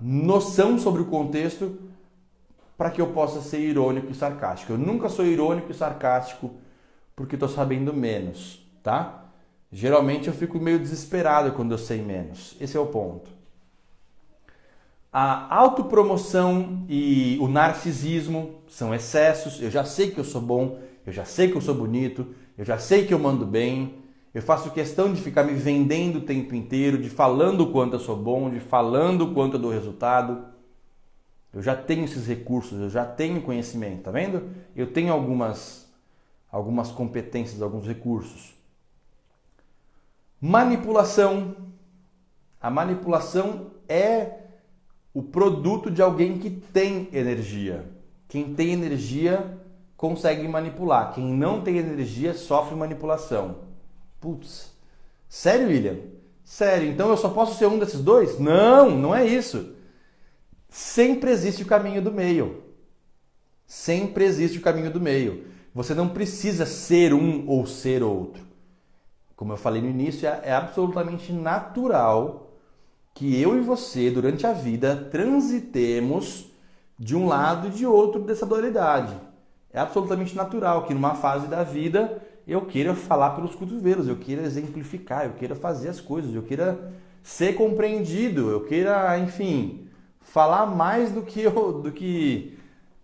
noção sobre o contexto para que eu possa ser irônico e sarcástico. Eu nunca sou irônico e sarcástico porque estou sabendo menos, tá? Geralmente eu fico meio desesperado quando eu sei menos. Esse é o ponto. A autopromoção e o narcisismo são excessos. Eu já sei que eu sou bom, eu já sei que eu sou bonito, eu já sei que eu mando bem. Eu faço questão de ficar me vendendo o tempo inteiro, de falando o quanto eu sou bom, de falando o quanto eu dou resultado. Eu já tenho esses recursos, eu já tenho conhecimento, tá vendo? Eu tenho algumas competências, alguns recursos. Manipulação. A manipulação é o produto de alguém que tem energia. Quem tem energia consegue manipular. Quem não tem energia sofre manipulação. Putz. Sério, William? Sério, então eu só posso ser um desses 2? Não, não é isso. Sempre existe o caminho do meio. Sempre existe o caminho do meio. Você não precisa ser um ou ser outro. Como eu falei no início, é absolutamente natural que eu e você, durante a vida, transitemos de um lado e de outro dessa dualidade. É absolutamente natural que numa fase da vida eu queira falar pelos cotovelos, eu queira exemplificar, eu queira fazer as coisas, eu queira ser compreendido, eu queira, enfim, falar mais do que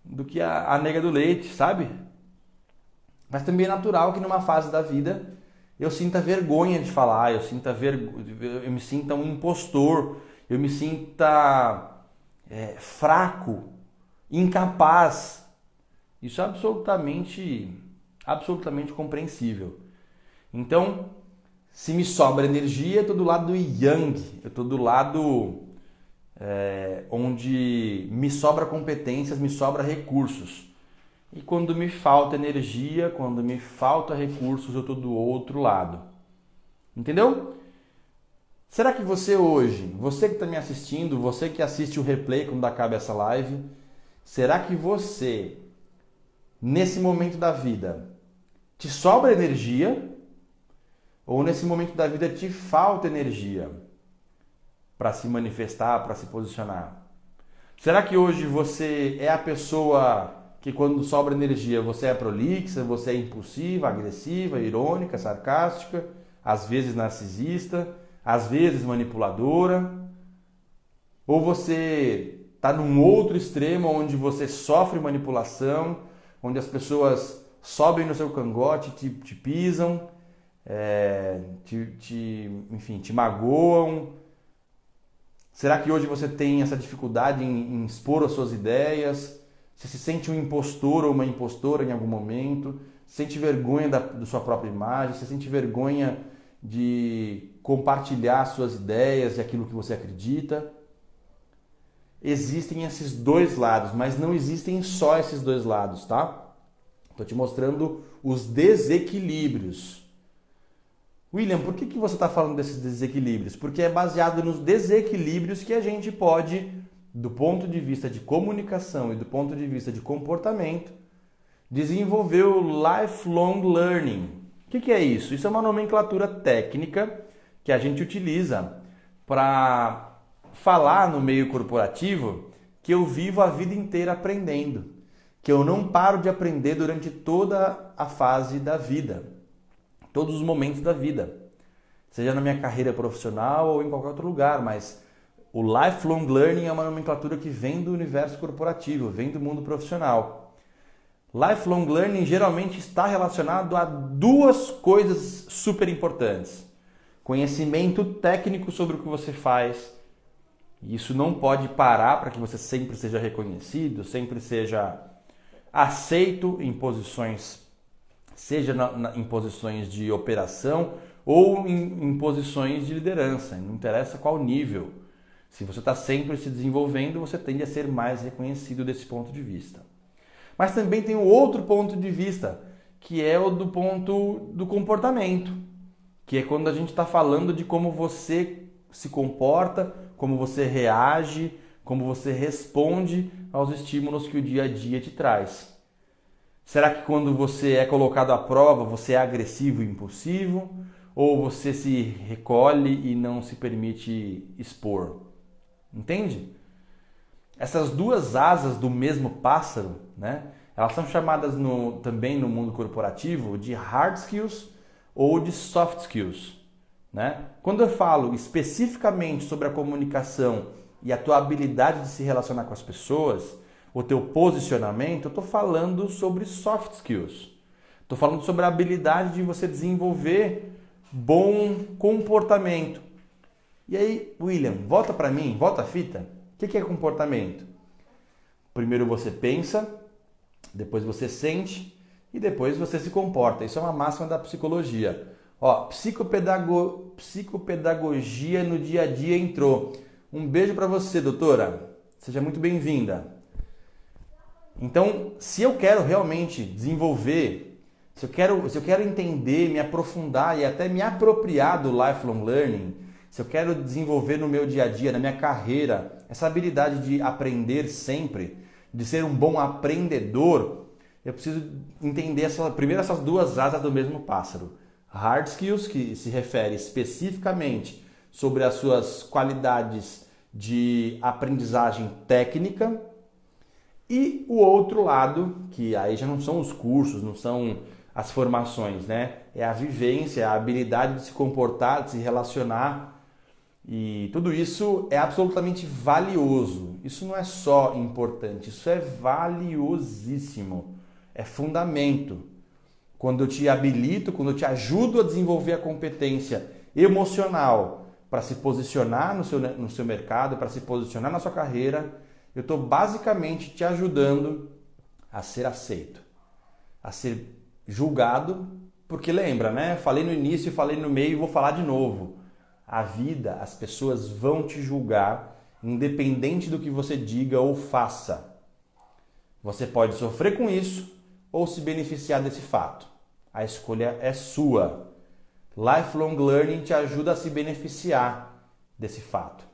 do que a nega do leite, sabe? Mas também é natural que numa fase da vida eu sinta vergonha de falar, eu me sinta um impostor, eu me sinta fraco, incapaz. Isso é absolutamente compreensível. Então, se me sobra energia, eu estou do lado do Yang, eu estou do lado onde me sobra competências, me sobra recursos. E quando me falta energia, quando me falta recursos, eu estou do outro lado. Entendeu? Será que você hoje, você que está me assistindo, você que assiste o replay quando acaba essa live, será que você, nesse momento da vida, te sobra energia? Ou nesse momento da vida te falta energia para se manifestar, para se posicionar? Será que hoje você é a pessoa que quando sobra energia você é prolixa, você é impulsiva, agressiva, irônica, sarcástica, às vezes narcisista, às vezes manipuladora? Ou você está num outro extremo onde você sofre manipulação, onde as pessoas sobem no seu cangote, te pisam, enfim, te magoam? Será que hoje você tem essa dificuldade em expor as suas ideias? Você se sente um impostor ou uma impostora em algum momento? Sente vergonha da sua própria imagem? Você sente vergonha de compartilhar suas ideias e aquilo que você acredita? Existem esses dois lados, mas não existem só esses dois lados, tá? Estou te mostrando os desequilíbrios. William, por que você está falando desses desequilíbrios? Porque é baseado nos desequilíbrios que a gente pode, do ponto de vista de comunicação e do ponto de vista de comportamento, desenvolver o lifelong learning. O que é isso? Isso é uma nomenclatura técnica que a gente utiliza para falar no meio corporativo que eu vivo a vida inteira aprendendo, que eu não paro de aprender durante toda a fase da vida, todos os momentos da vida, seja na minha carreira profissional ou em qualquer outro lugar, mas o lifelong learning é uma nomenclatura que vem do universo corporativo, vem do mundo profissional. Lifelong learning geralmente está relacionado a duas coisas super importantes: conhecimento técnico sobre o que você faz. Isso não pode parar para que você sempre seja reconhecido, sempre seja aceito em posições, seja em posições de operação ou em posições de liderança, não interessa qual nível. Se você está sempre se desenvolvendo, você tende a ser mais reconhecido desse ponto de vista. Mas também tem o outro ponto de vista, que é o do ponto do comportamento, que é quando a gente está falando de como você se comporta, como você reage, como você responde aos estímulos que o dia a dia te traz. Será que quando você é colocado à prova, você é agressivo e impulsivo? Ou você se recolhe e não se permite expor? Entende? Essas duas asas do mesmo pássaro, né? Elas são chamadas também no mundo corporativo de hard skills ou de soft skills, né? Quando eu falo especificamente sobre a comunicação e a tua habilidade de se relacionar com as pessoas, o teu posicionamento, eu estou falando sobre soft skills. Estou falando sobre a habilidade de você desenvolver bom comportamento. E aí, William, volta para mim, volta a fita. O que é comportamento? Primeiro você pensa, depois você sente e depois você se comporta. Isso é uma máxima da psicologia. Ó, psicopedagogia no dia a dia entrou. Um beijo para você, doutora. Seja muito bem-vinda. Então, se eu quero realmente desenvolver, se eu quero entender, me aprofundar e até me apropriar do lifelong learning, se eu quero desenvolver no meu dia a dia, na minha carreira, essa habilidade de aprender sempre, de ser um bom aprendedor, eu preciso entender primeiro essas duas asas do mesmo pássaro. Hard skills, que se refere especificamente sobre as suas qualidades de aprendizagem técnica, e o outro lado, que aí já não são os cursos, não são as formações, né? É a vivência, a habilidade de se comportar, de se relacionar E tudo isso é absolutamente valioso. Isso não é só importante, isso é valiosíssimo. É fundamento. Quando eu te habilito, quando eu te ajudo a desenvolver a competência emocional para se posicionar no seu mercado, para se posicionar na sua carreira, eu estou basicamente te ajudando a ser aceito, a ser julgado, porque lembra, né? Falei no início, falei no meio e vou falar de novo. A vida, as pessoas vão te julgar, independente do que você diga ou faça. Você pode sofrer com isso ou se beneficiar desse fato. A escolha é sua. Lifelong Learning te ajuda a se beneficiar desse fato.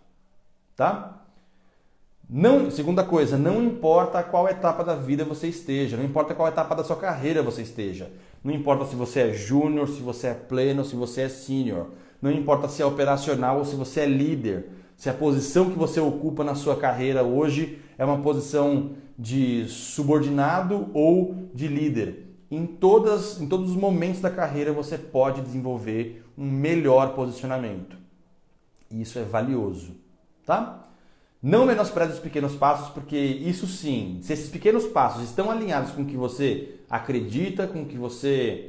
Tá? Segunda coisa, não importa qual etapa da vida você esteja, não importa qual etapa da sua carreira você esteja, não importa se você é júnior, se você é pleno, se você é sênior, não importa se é operacional ou se você é líder, se a posição que você ocupa na sua carreira hoje é uma posição de subordinado ou de líder. Em todos os momentos da carreira você pode desenvolver um melhor posicionamento. E isso é valioso, tá? Não menospreze os pequenos passos, porque isso sim, se esses pequenos passos estão alinhados com o que você acredita, com o que você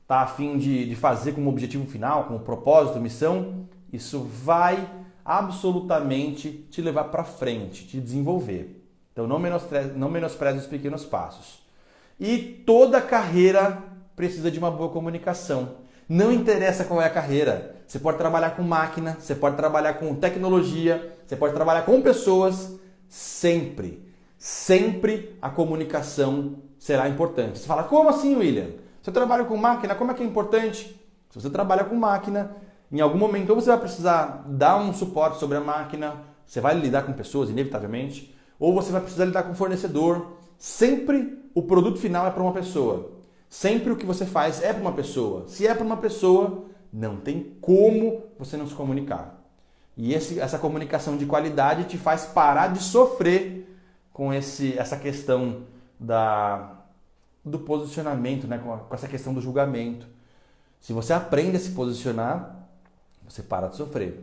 está a fim de fazer como objetivo final, como propósito, missão, isso vai absolutamente te levar para frente, te desenvolver. Então não menospreze os pequenos passos. E toda carreira precisa de uma boa comunicação. Não interessa qual é a carreira. Você pode trabalhar com máquina, você pode trabalhar com tecnologia, você pode trabalhar com pessoas. Sempre a comunicação será importante. Você fala, como assim, William? Se eu trabalho com máquina, como é que é importante? Se você trabalha com máquina, em algum momento ou você vai precisar dar um suporte sobre a máquina, você vai lidar com pessoas, inevitavelmente, ou você vai precisar lidar com o fornecedor. Sempre o produto final é para uma pessoa. Sempre o que você faz é para uma pessoa. Se é para uma pessoa, não tem como você não se comunicar. E essa comunicação de qualidade te faz parar de sofrer com essa questão do posicionamento, né? Com essa questão do julgamento. Se você aprende a se posicionar, você para de sofrer.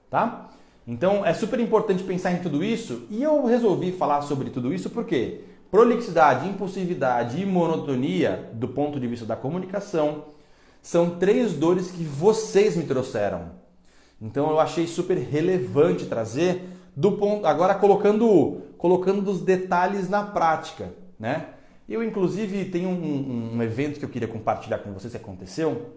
Tá? Então é super importante pensar em tudo isso e eu resolvi falar sobre tudo isso porque prolixidade, impulsividade e monotonia, do ponto de vista da comunicação, são 3 dores que vocês me trouxeram. Então eu achei super relevante trazer agora colocando os detalhes na prática, né? Eu inclusive tenho um evento que eu queria compartilhar com vocês que aconteceu.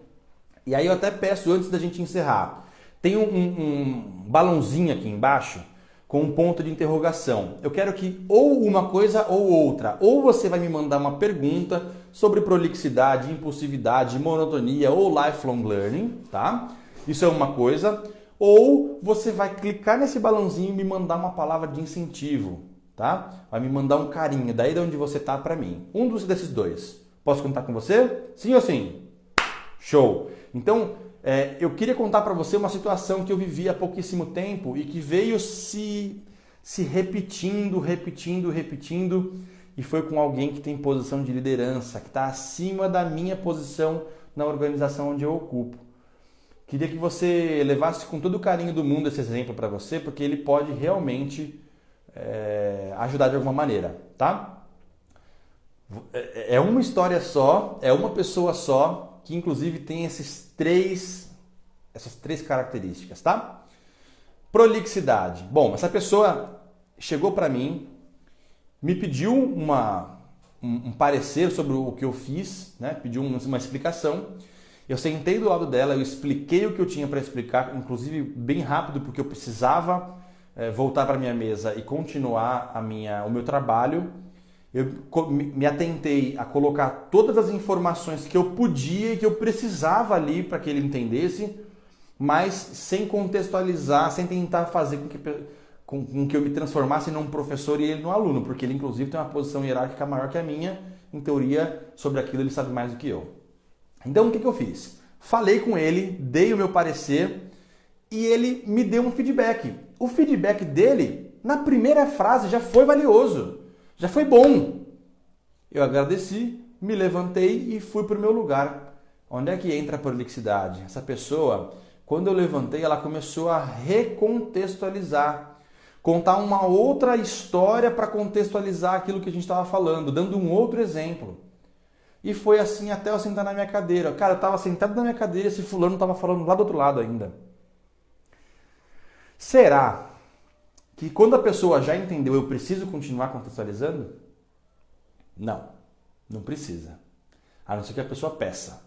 E aí eu até peço antes da gente encerrar, tem um balãozinho aqui embaixo com um ponto de interrogação. Eu quero que ou uma coisa ou outra. Ou você vai me mandar uma pergunta sobre prolixidade, impulsividade, monotonia ou lifelong learning, tá? Isso é uma coisa. Ou você vai clicar nesse balãozinho e me mandar uma palavra de incentivo, tá? Vai me mandar um carinho, daí de onde você tá para mim. Um desses dois. Posso contar com você? Sim ou sim? Show! Então, eu queria contar para você uma situação que eu vivi há pouquíssimo tempo e que veio se repetindo, e foi com alguém que tem posição de liderança, que está acima da minha posição na organização onde eu ocupo. Queria que você levasse com todo o carinho do mundo esse exemplo para você, porque ele pode realmente ajudar de alguma maneira, tá? É uma história só, é uma pessoa só, que inclusive tem essas três características, tá? Prolixidade. Bom, essa pessoa chegou para mim, me pediu um parecer sobre o que eu fiz, né? Pediu uma explicação. Eu sentei do lado dela, eu expliquei o que eu tinha para explicar, inclusive bem rápido, porque eu precisava voltar para minha mesa e continuar o meu trabalho. Eu me atentei a colocar todas as informações que eu podia e que eu precisava ali para que ele entendesse, mas sem contextualizar, sem tentar fazer com que eu me transformasse num professor e ele num aluno, porque ele inclusive tem uma posição hierárquica maior que a minha, em teoria sobre aquilo ele sabe mais do que eu. Então o que eu fiz? Falei com ele, dei o meu parecer e ele me deu um feedback. O feedback dele, na primeira frase, já foi valioso. Já foi bom. Eu agradeci, me levantei e fui para o meu lugar. Onde é que entra a prolixidade? Essa pessoa, Quando eu levantei, ela começou a recontextualizar, contar uma outra história para contextualizar aquilo que a gente estava falando, dando um outro exemplo. E foi assim até eu sentar na minha cadeira. Cara, eu estava sentado na minha cadeira e esse fulano estava falando lá do outro lado ainda. Será que quando a pessoa já entendeu, eu preciso continuar contextualizando? Não, não precisa. A não ser que a pessoa peça.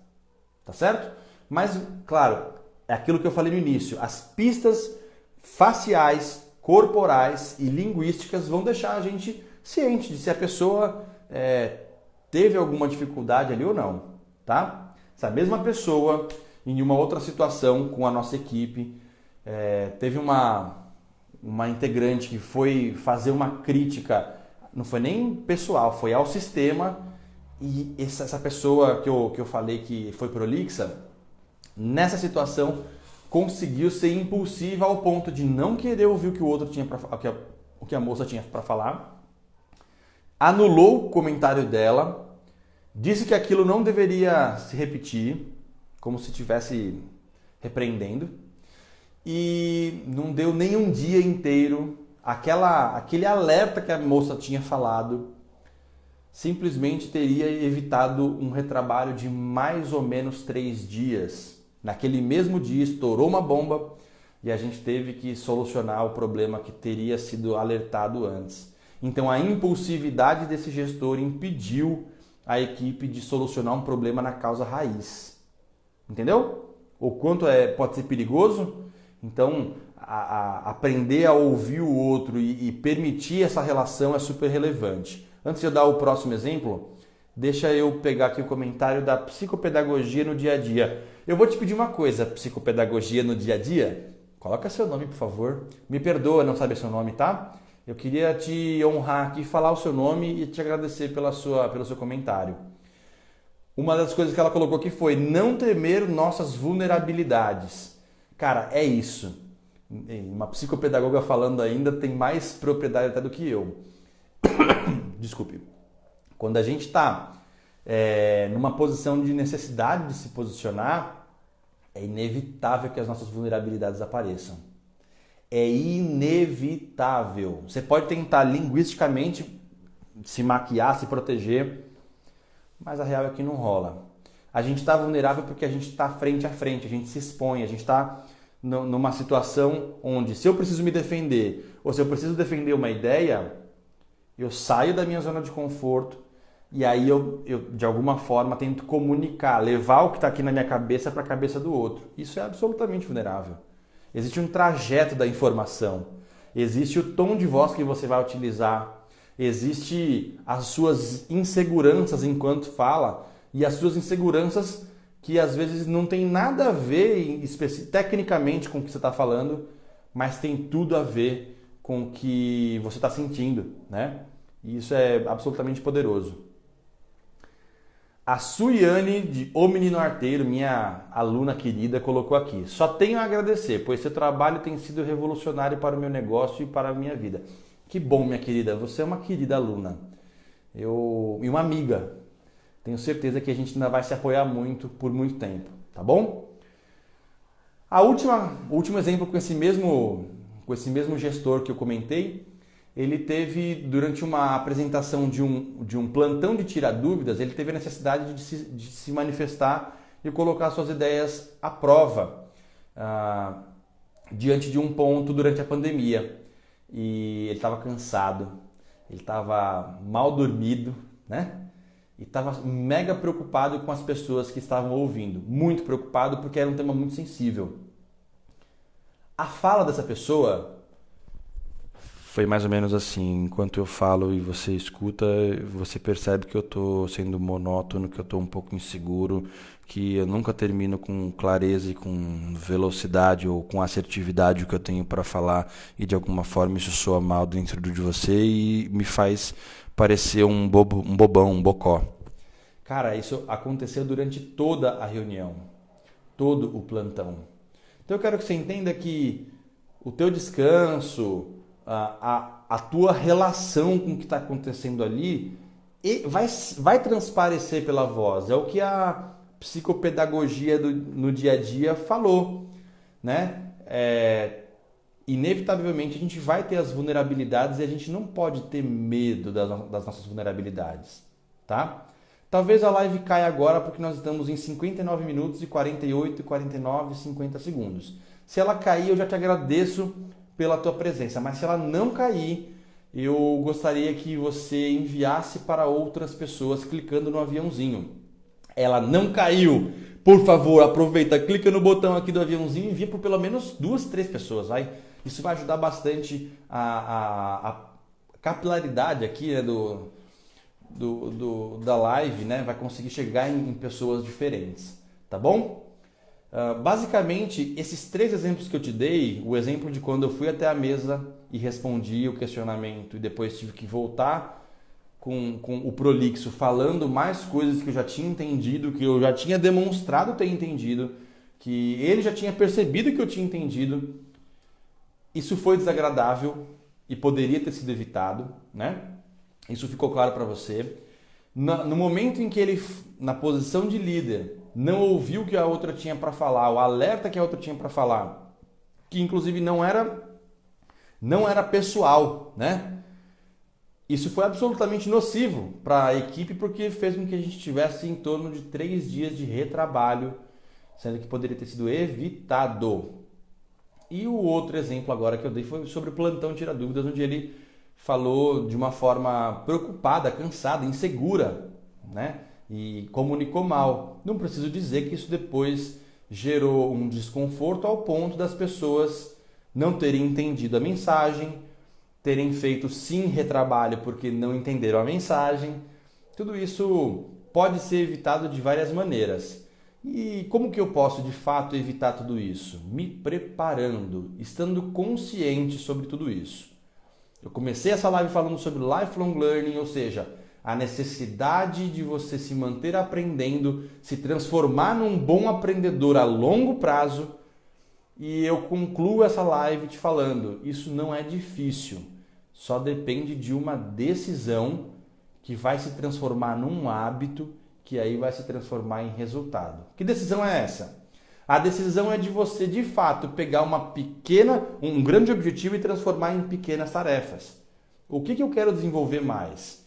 Tá certo? Mas, claro, é aquilo que eu falei no início. As pistas faciais, corporais e linguísticas vão deixar a gente ciente de se a pessoa teve alguma dificuldade ali ou não. Tá? Se a mesma pessoa, em uma outra situação com a nossa equipe, teve uma integrante que foi fazer uma crítica, não foi nem pessoal, foi ao sistema, e essa pessoa que eu falei que foi prolixa, nessa situação conseguiu ser impulsiva ao ponto de não querer ouvir o que o outro tinha o que a moça tinha para falar, anulou o comentário dela, disse que aquilo não deveria se repetir, como se estivesse repreendendo, e não deu nem um dia inteiro, aquele alerta que a moça tinha falado simplesmente teria evitado um retrabalho de mais ou menos 3 dias. Naquele mesmo dia estourou uma bomba e a gente teve que solucionar o problema que teria sido alertado antes. Então a impulsividade desse gestor impediu a equipe de solucionar um problema na causa raiz. Entendeu? O quanto pode ser perigoso? Então, aprender a ouvir o outro e permitir essa relação é super relevante. Antes de eu dar o próximo exemplo, deixa eu pegar aqui o comentário da psicopedagogia no dia a dia. Eu vou te pedir uma coisa, psicopedagogia no dia a dia. Coloca seu nome, por favor. Me perdoa não saber seu nome, tá? Eu queria te honrar aqui, falar o seu nome e te agradecer pelo seu comentário. Uma das coisas que ela colocou aqui foi não temer nossas vulnerabilidades. Cara, é isso. Uma psicopedagoga falando ainda tem mais propriedade até do que eu. Desculpe. Quando a gente está numa posição de necessidade de se posicionar, é inevitável que as nossas vulnerabilidades apareçam. É inevitável. Você pode tentar linguisticamente se maquiar, se proteger, mas a real é que não rola. A gente está vulnerável porque a gente está frente a frente, a gente se expõe, a gente está numa situação onde se eu preciso me defender ou se eu preciso defender uma ideia, eu saio da minha zona de conforto e aí eu de alguma forma tento comunicar, levar o que está aqui na minha cabeça para a cabeça do outro. Isso é absolutamente vulnerável. Existe um trajeto da informação, existe o tom de voz que você vai utilizar, existe as suas inseguranças enquanto fala e as suas inseguranças que às vezes não tem nada a ver tecnicamente com o que você está falando, mas tem tudo a ver com o que você está sentindo, né? E isso é absolutamente poderoso. A Suiane de O Menino Arteiro, minha aluna querida, colocou aqui: só tenho a agradecer, pois seu trabalho tem sido revolucionário para o meu negócio e para a minha vida. Que bom, minha querida, você é uma querida aluna e uma amiga. Tenho certeza que a gente ainda vai se apoiar muito por muito tempo, tá bom? O último exemplo com esse mesmo gestor que eu comentei, ele teve, durante uma apresentação de um plantão de tirar dúvidas, ele teve a necessidade de se manifestar e colocar suas ideias à prova diante de um ponto durante a pandemia. E ele estava cansado, ele estava mal dormido, né? E estava mega preocupado com as pessoas que estavam ouvindo. Muito preocupado porque era um tema muito sensível. A fala dessa pessoa foi mais ou menos assim: enquanto eu falo e você escuta, você percebe que eu estou sendo monótono, que eu estou um pouco inseguro, que eu nunca termino com clareza e com velocidade ou com assertividade o que eu tenho para falar, e de alguma forma isso soa mal dentro de você e me faz parecer um bobão, um bocó. Cara, isso aconteceu durante toda a reunião, todo o plantão. Então eu quero que você entenda que o teu descanso, a tua relação com o que está acontecendo ali vai transparecer pela voz. É o que a psicopedagogia no dia a dia falou. né? Inevitavelmente a gente vai ter as vulnerabilidades e a gente não pode ter medo das nossas vulnerabilidades, tá? Talvez a live caia agora porque nós estamos em 59 minutos e 48, 49, 50 segundos. Se ela cair, eu já te agradeço pela tua presença, mas se ela não cair, eu gostaria que você enviasse para outras pessoas clicando no aviãozinho. Ela não caiu. Por favor, aproveita, clica no botão aqui do aviãozinho e envia por pelo menos 2, 3 pessoas. Isso vai ajudar bastante a capilaridade aqui, né, da live, né? Vai conseguir chegar em pessoas diferentes, tá bom? Basicamente, esses 3 exemplos que eu te dei, o exemplo de quando eu fui até a mesa e respondi o questionamento e depois tive que voltar com o prolixo falando mais coisas que eu já tinha entendido, que eu já tinha demonstrado ter entendido, que ele já tinha percebido que eu tinha entendido. Isso foi desagradável e poderia ter sido evitado, né? Isso ficou claro para você. No momento em que ele, na posição de líder, não ouviu o que a outra tinha para falar, o alerta que a outra tinha para falar, que inclusive não era pessoal, né? Isso foi absolutamente nocivo para a equipe porque fez com que a gente tivesse em torno de 3 dias de retrabalho, sendo que poderia ter sido evitado. E o outro exemplo agora que eu dei foi sobre o plantão Tira Dúvidas, onde ele falou de uma forma preocupada, cansada, insegura, né? E comunicou mal. Não preciso dizer que isso depois gerou um desconforto ao ponto das pessoas não terem entendido a mensagem, terem feito sim retrabalho porque não entenderam a mensagem. Tudo isso pode ser evitado de várias maneiras. E como que eu posso de fato evitar tudo isso? Me preparando, estando consciente sobre tudo isso. Eu comecei essa live falando sobre lifelong learning, ou seja, a necessidade de você se manter aprendendo, se transformar num bom aprendedor a longo prazo. E eu concluo essa live te falando, isso não é difícil, só depende de uma decisão que vai se transformar num hábito, que aí vai se transformar em resultado. Que decisão é essa? A decisão é de você, de fato, pegar um grande objetivo e transformar em pequenas tarefas. O que eu quero desenvolver mais?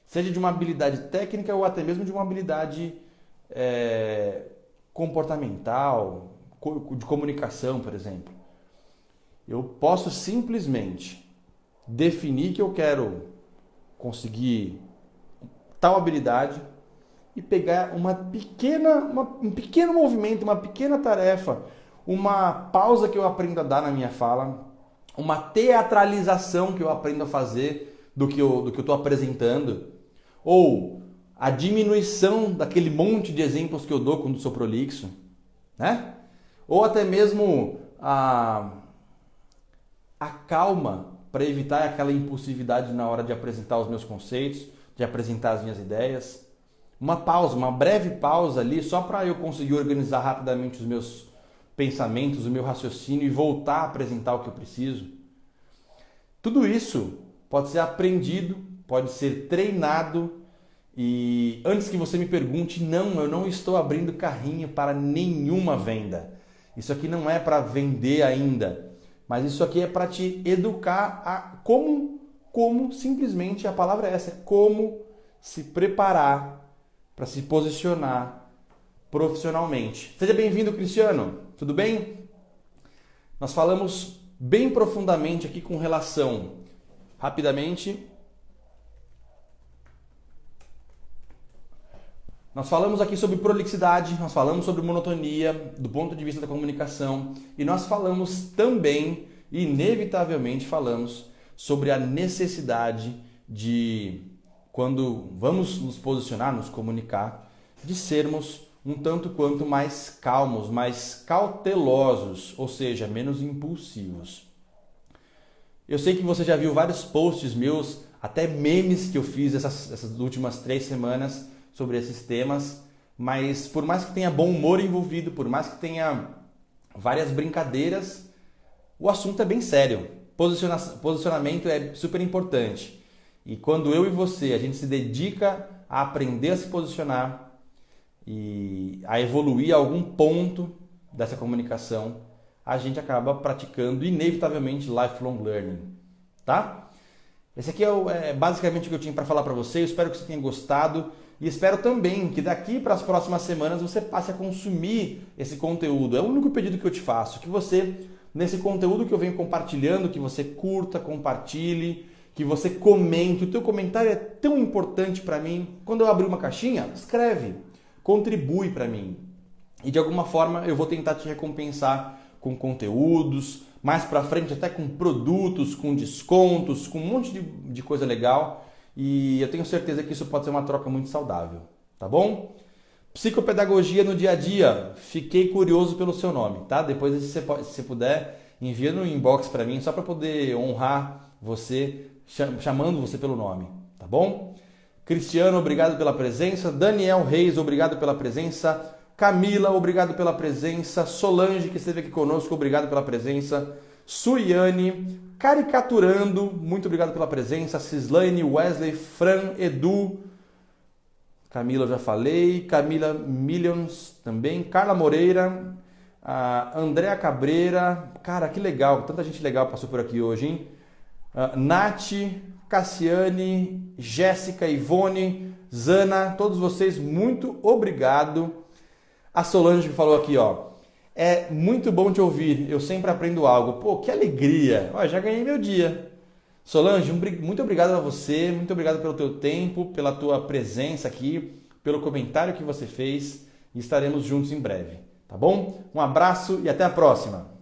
Seja de uma habilidade técnica ou até mesmo de uma habilidade comportamental, de comunicação, por exemplo. Eu posso simplesmente definir que eu quero conseguir tal habilidade e pegar um pequeno movimento, uma pequena tarefa, uma pausa que eu aprendo a dar na minha fala, uma teatralização que eu aprendo a fazer do que eu estou apresentando, ou a diminuição daquele monte de exemplos que eu dou quando sou prolixo, né? Ou até mesmo a calma para evitar aquela impulsividade na hora de apresentar os meus conceitos, de apresentar as minhas ideias. Uma pausa, uma breve pausa ali, só para eu conseguir organizar rapidamente os meus pensamentos, o meu raciocínio e voltar a apresentar o que eu preciso. Tudo isso pode ser aprendido, pode ser treinado. E antes que você me pergunte, não, eu não estou abrindo carrinho para nenhuma venda. Isso aqui não é para vender ainda, mas isso aqui é para te educar a como simplesmente, a palavra é essa, como se preparar para se posicionar profissionalmente. Seja bem-vindo, Cristiano. Tudo bem? Nós falamos bem profundamente aqui com relação, rapidamente, nós falamos aqui sobre prolixidade, nós falamos sobre monotonia do ponto de vista da comunicação e nós falamos também, inevitavelmente falamos, sobre a necessidade de, quando vamos nos posicionar, nos comunicar, de sermos um tanto quanto mais calmos, mais cautelosos, ou seja, menos impulsivos. Eu sei que você já viu vários posts meus, até memes que eu fiz essas últimas 3 semanas, sobre esses temas, mas por mais que tenha bom humor envolvido, por mais que tenha várias brincadeiras, o assunto é bem sério. Posicionamento é super importante. E quando eu e você, a gente se dedica a aprender a se posicionar e a evoluir a algum ponto dessa comunicação, a gente acaba praticando inevitavelmente lifelong learning, tá? Esse aqui é basicamente o que eu tinha para falar para você. Eu espero que você tenha gostado e espero também que daqui para as próximas semanas você passe a consumir esse conteúdo. É o único pedido que eu te faço, que você, nesse conteúdo que eu venho compartilhando, que você curta, compartilhe, que você comente. O teu comentário é tão importante para mim. Quando eu abrir uma caixinha, escreve, contribui para mim. E de alguma forma eu vou tentar te recompensar com conteúdos, mais para frente até com produtos, com descontos, com um monte de coisa legal. E eu tenho certeza que isso pode ser uma troca muito saudável, tá bom? Psicopedagogia no dia a dia. Fiquei curioso pelo seu nome, tá? Depois, se você puder, envia no inbox para mim, só para poder honrar você, chamando você pelo nome, tá bom? Cristiano, obrigado pela presença. Daniel Reis, obrigado pela presença. Camila, obrigado pela presença. Solange, que esteve aqui conosco, obrigado pela presença. Suiane, Caricaturando, muito obrigado pela presença. Cislaine, Wesley, Fran, Edu. Camila, eu já falei. Camila Millions também. Carla Moreira. Andréa Cabreira. Cara, que legal. Tanta gente legal passou por aqui hoje, hein? Nath, Cassiane, Jéssica, Ivone, Zana, todos vocês, muito obrigado. A Solange que falou aqui, ó, é muito bom te ouvir, eu sempre aprendo algo. Pô, que alegria, ó, já ganhei meu dia. Solange, muito obrigado a você, muito obrigado pelo teu tempo, pela tua presença aqui, pelo comentário que você fez e estaremos juntos em breve, tá bom? Um abraço e até a próxima.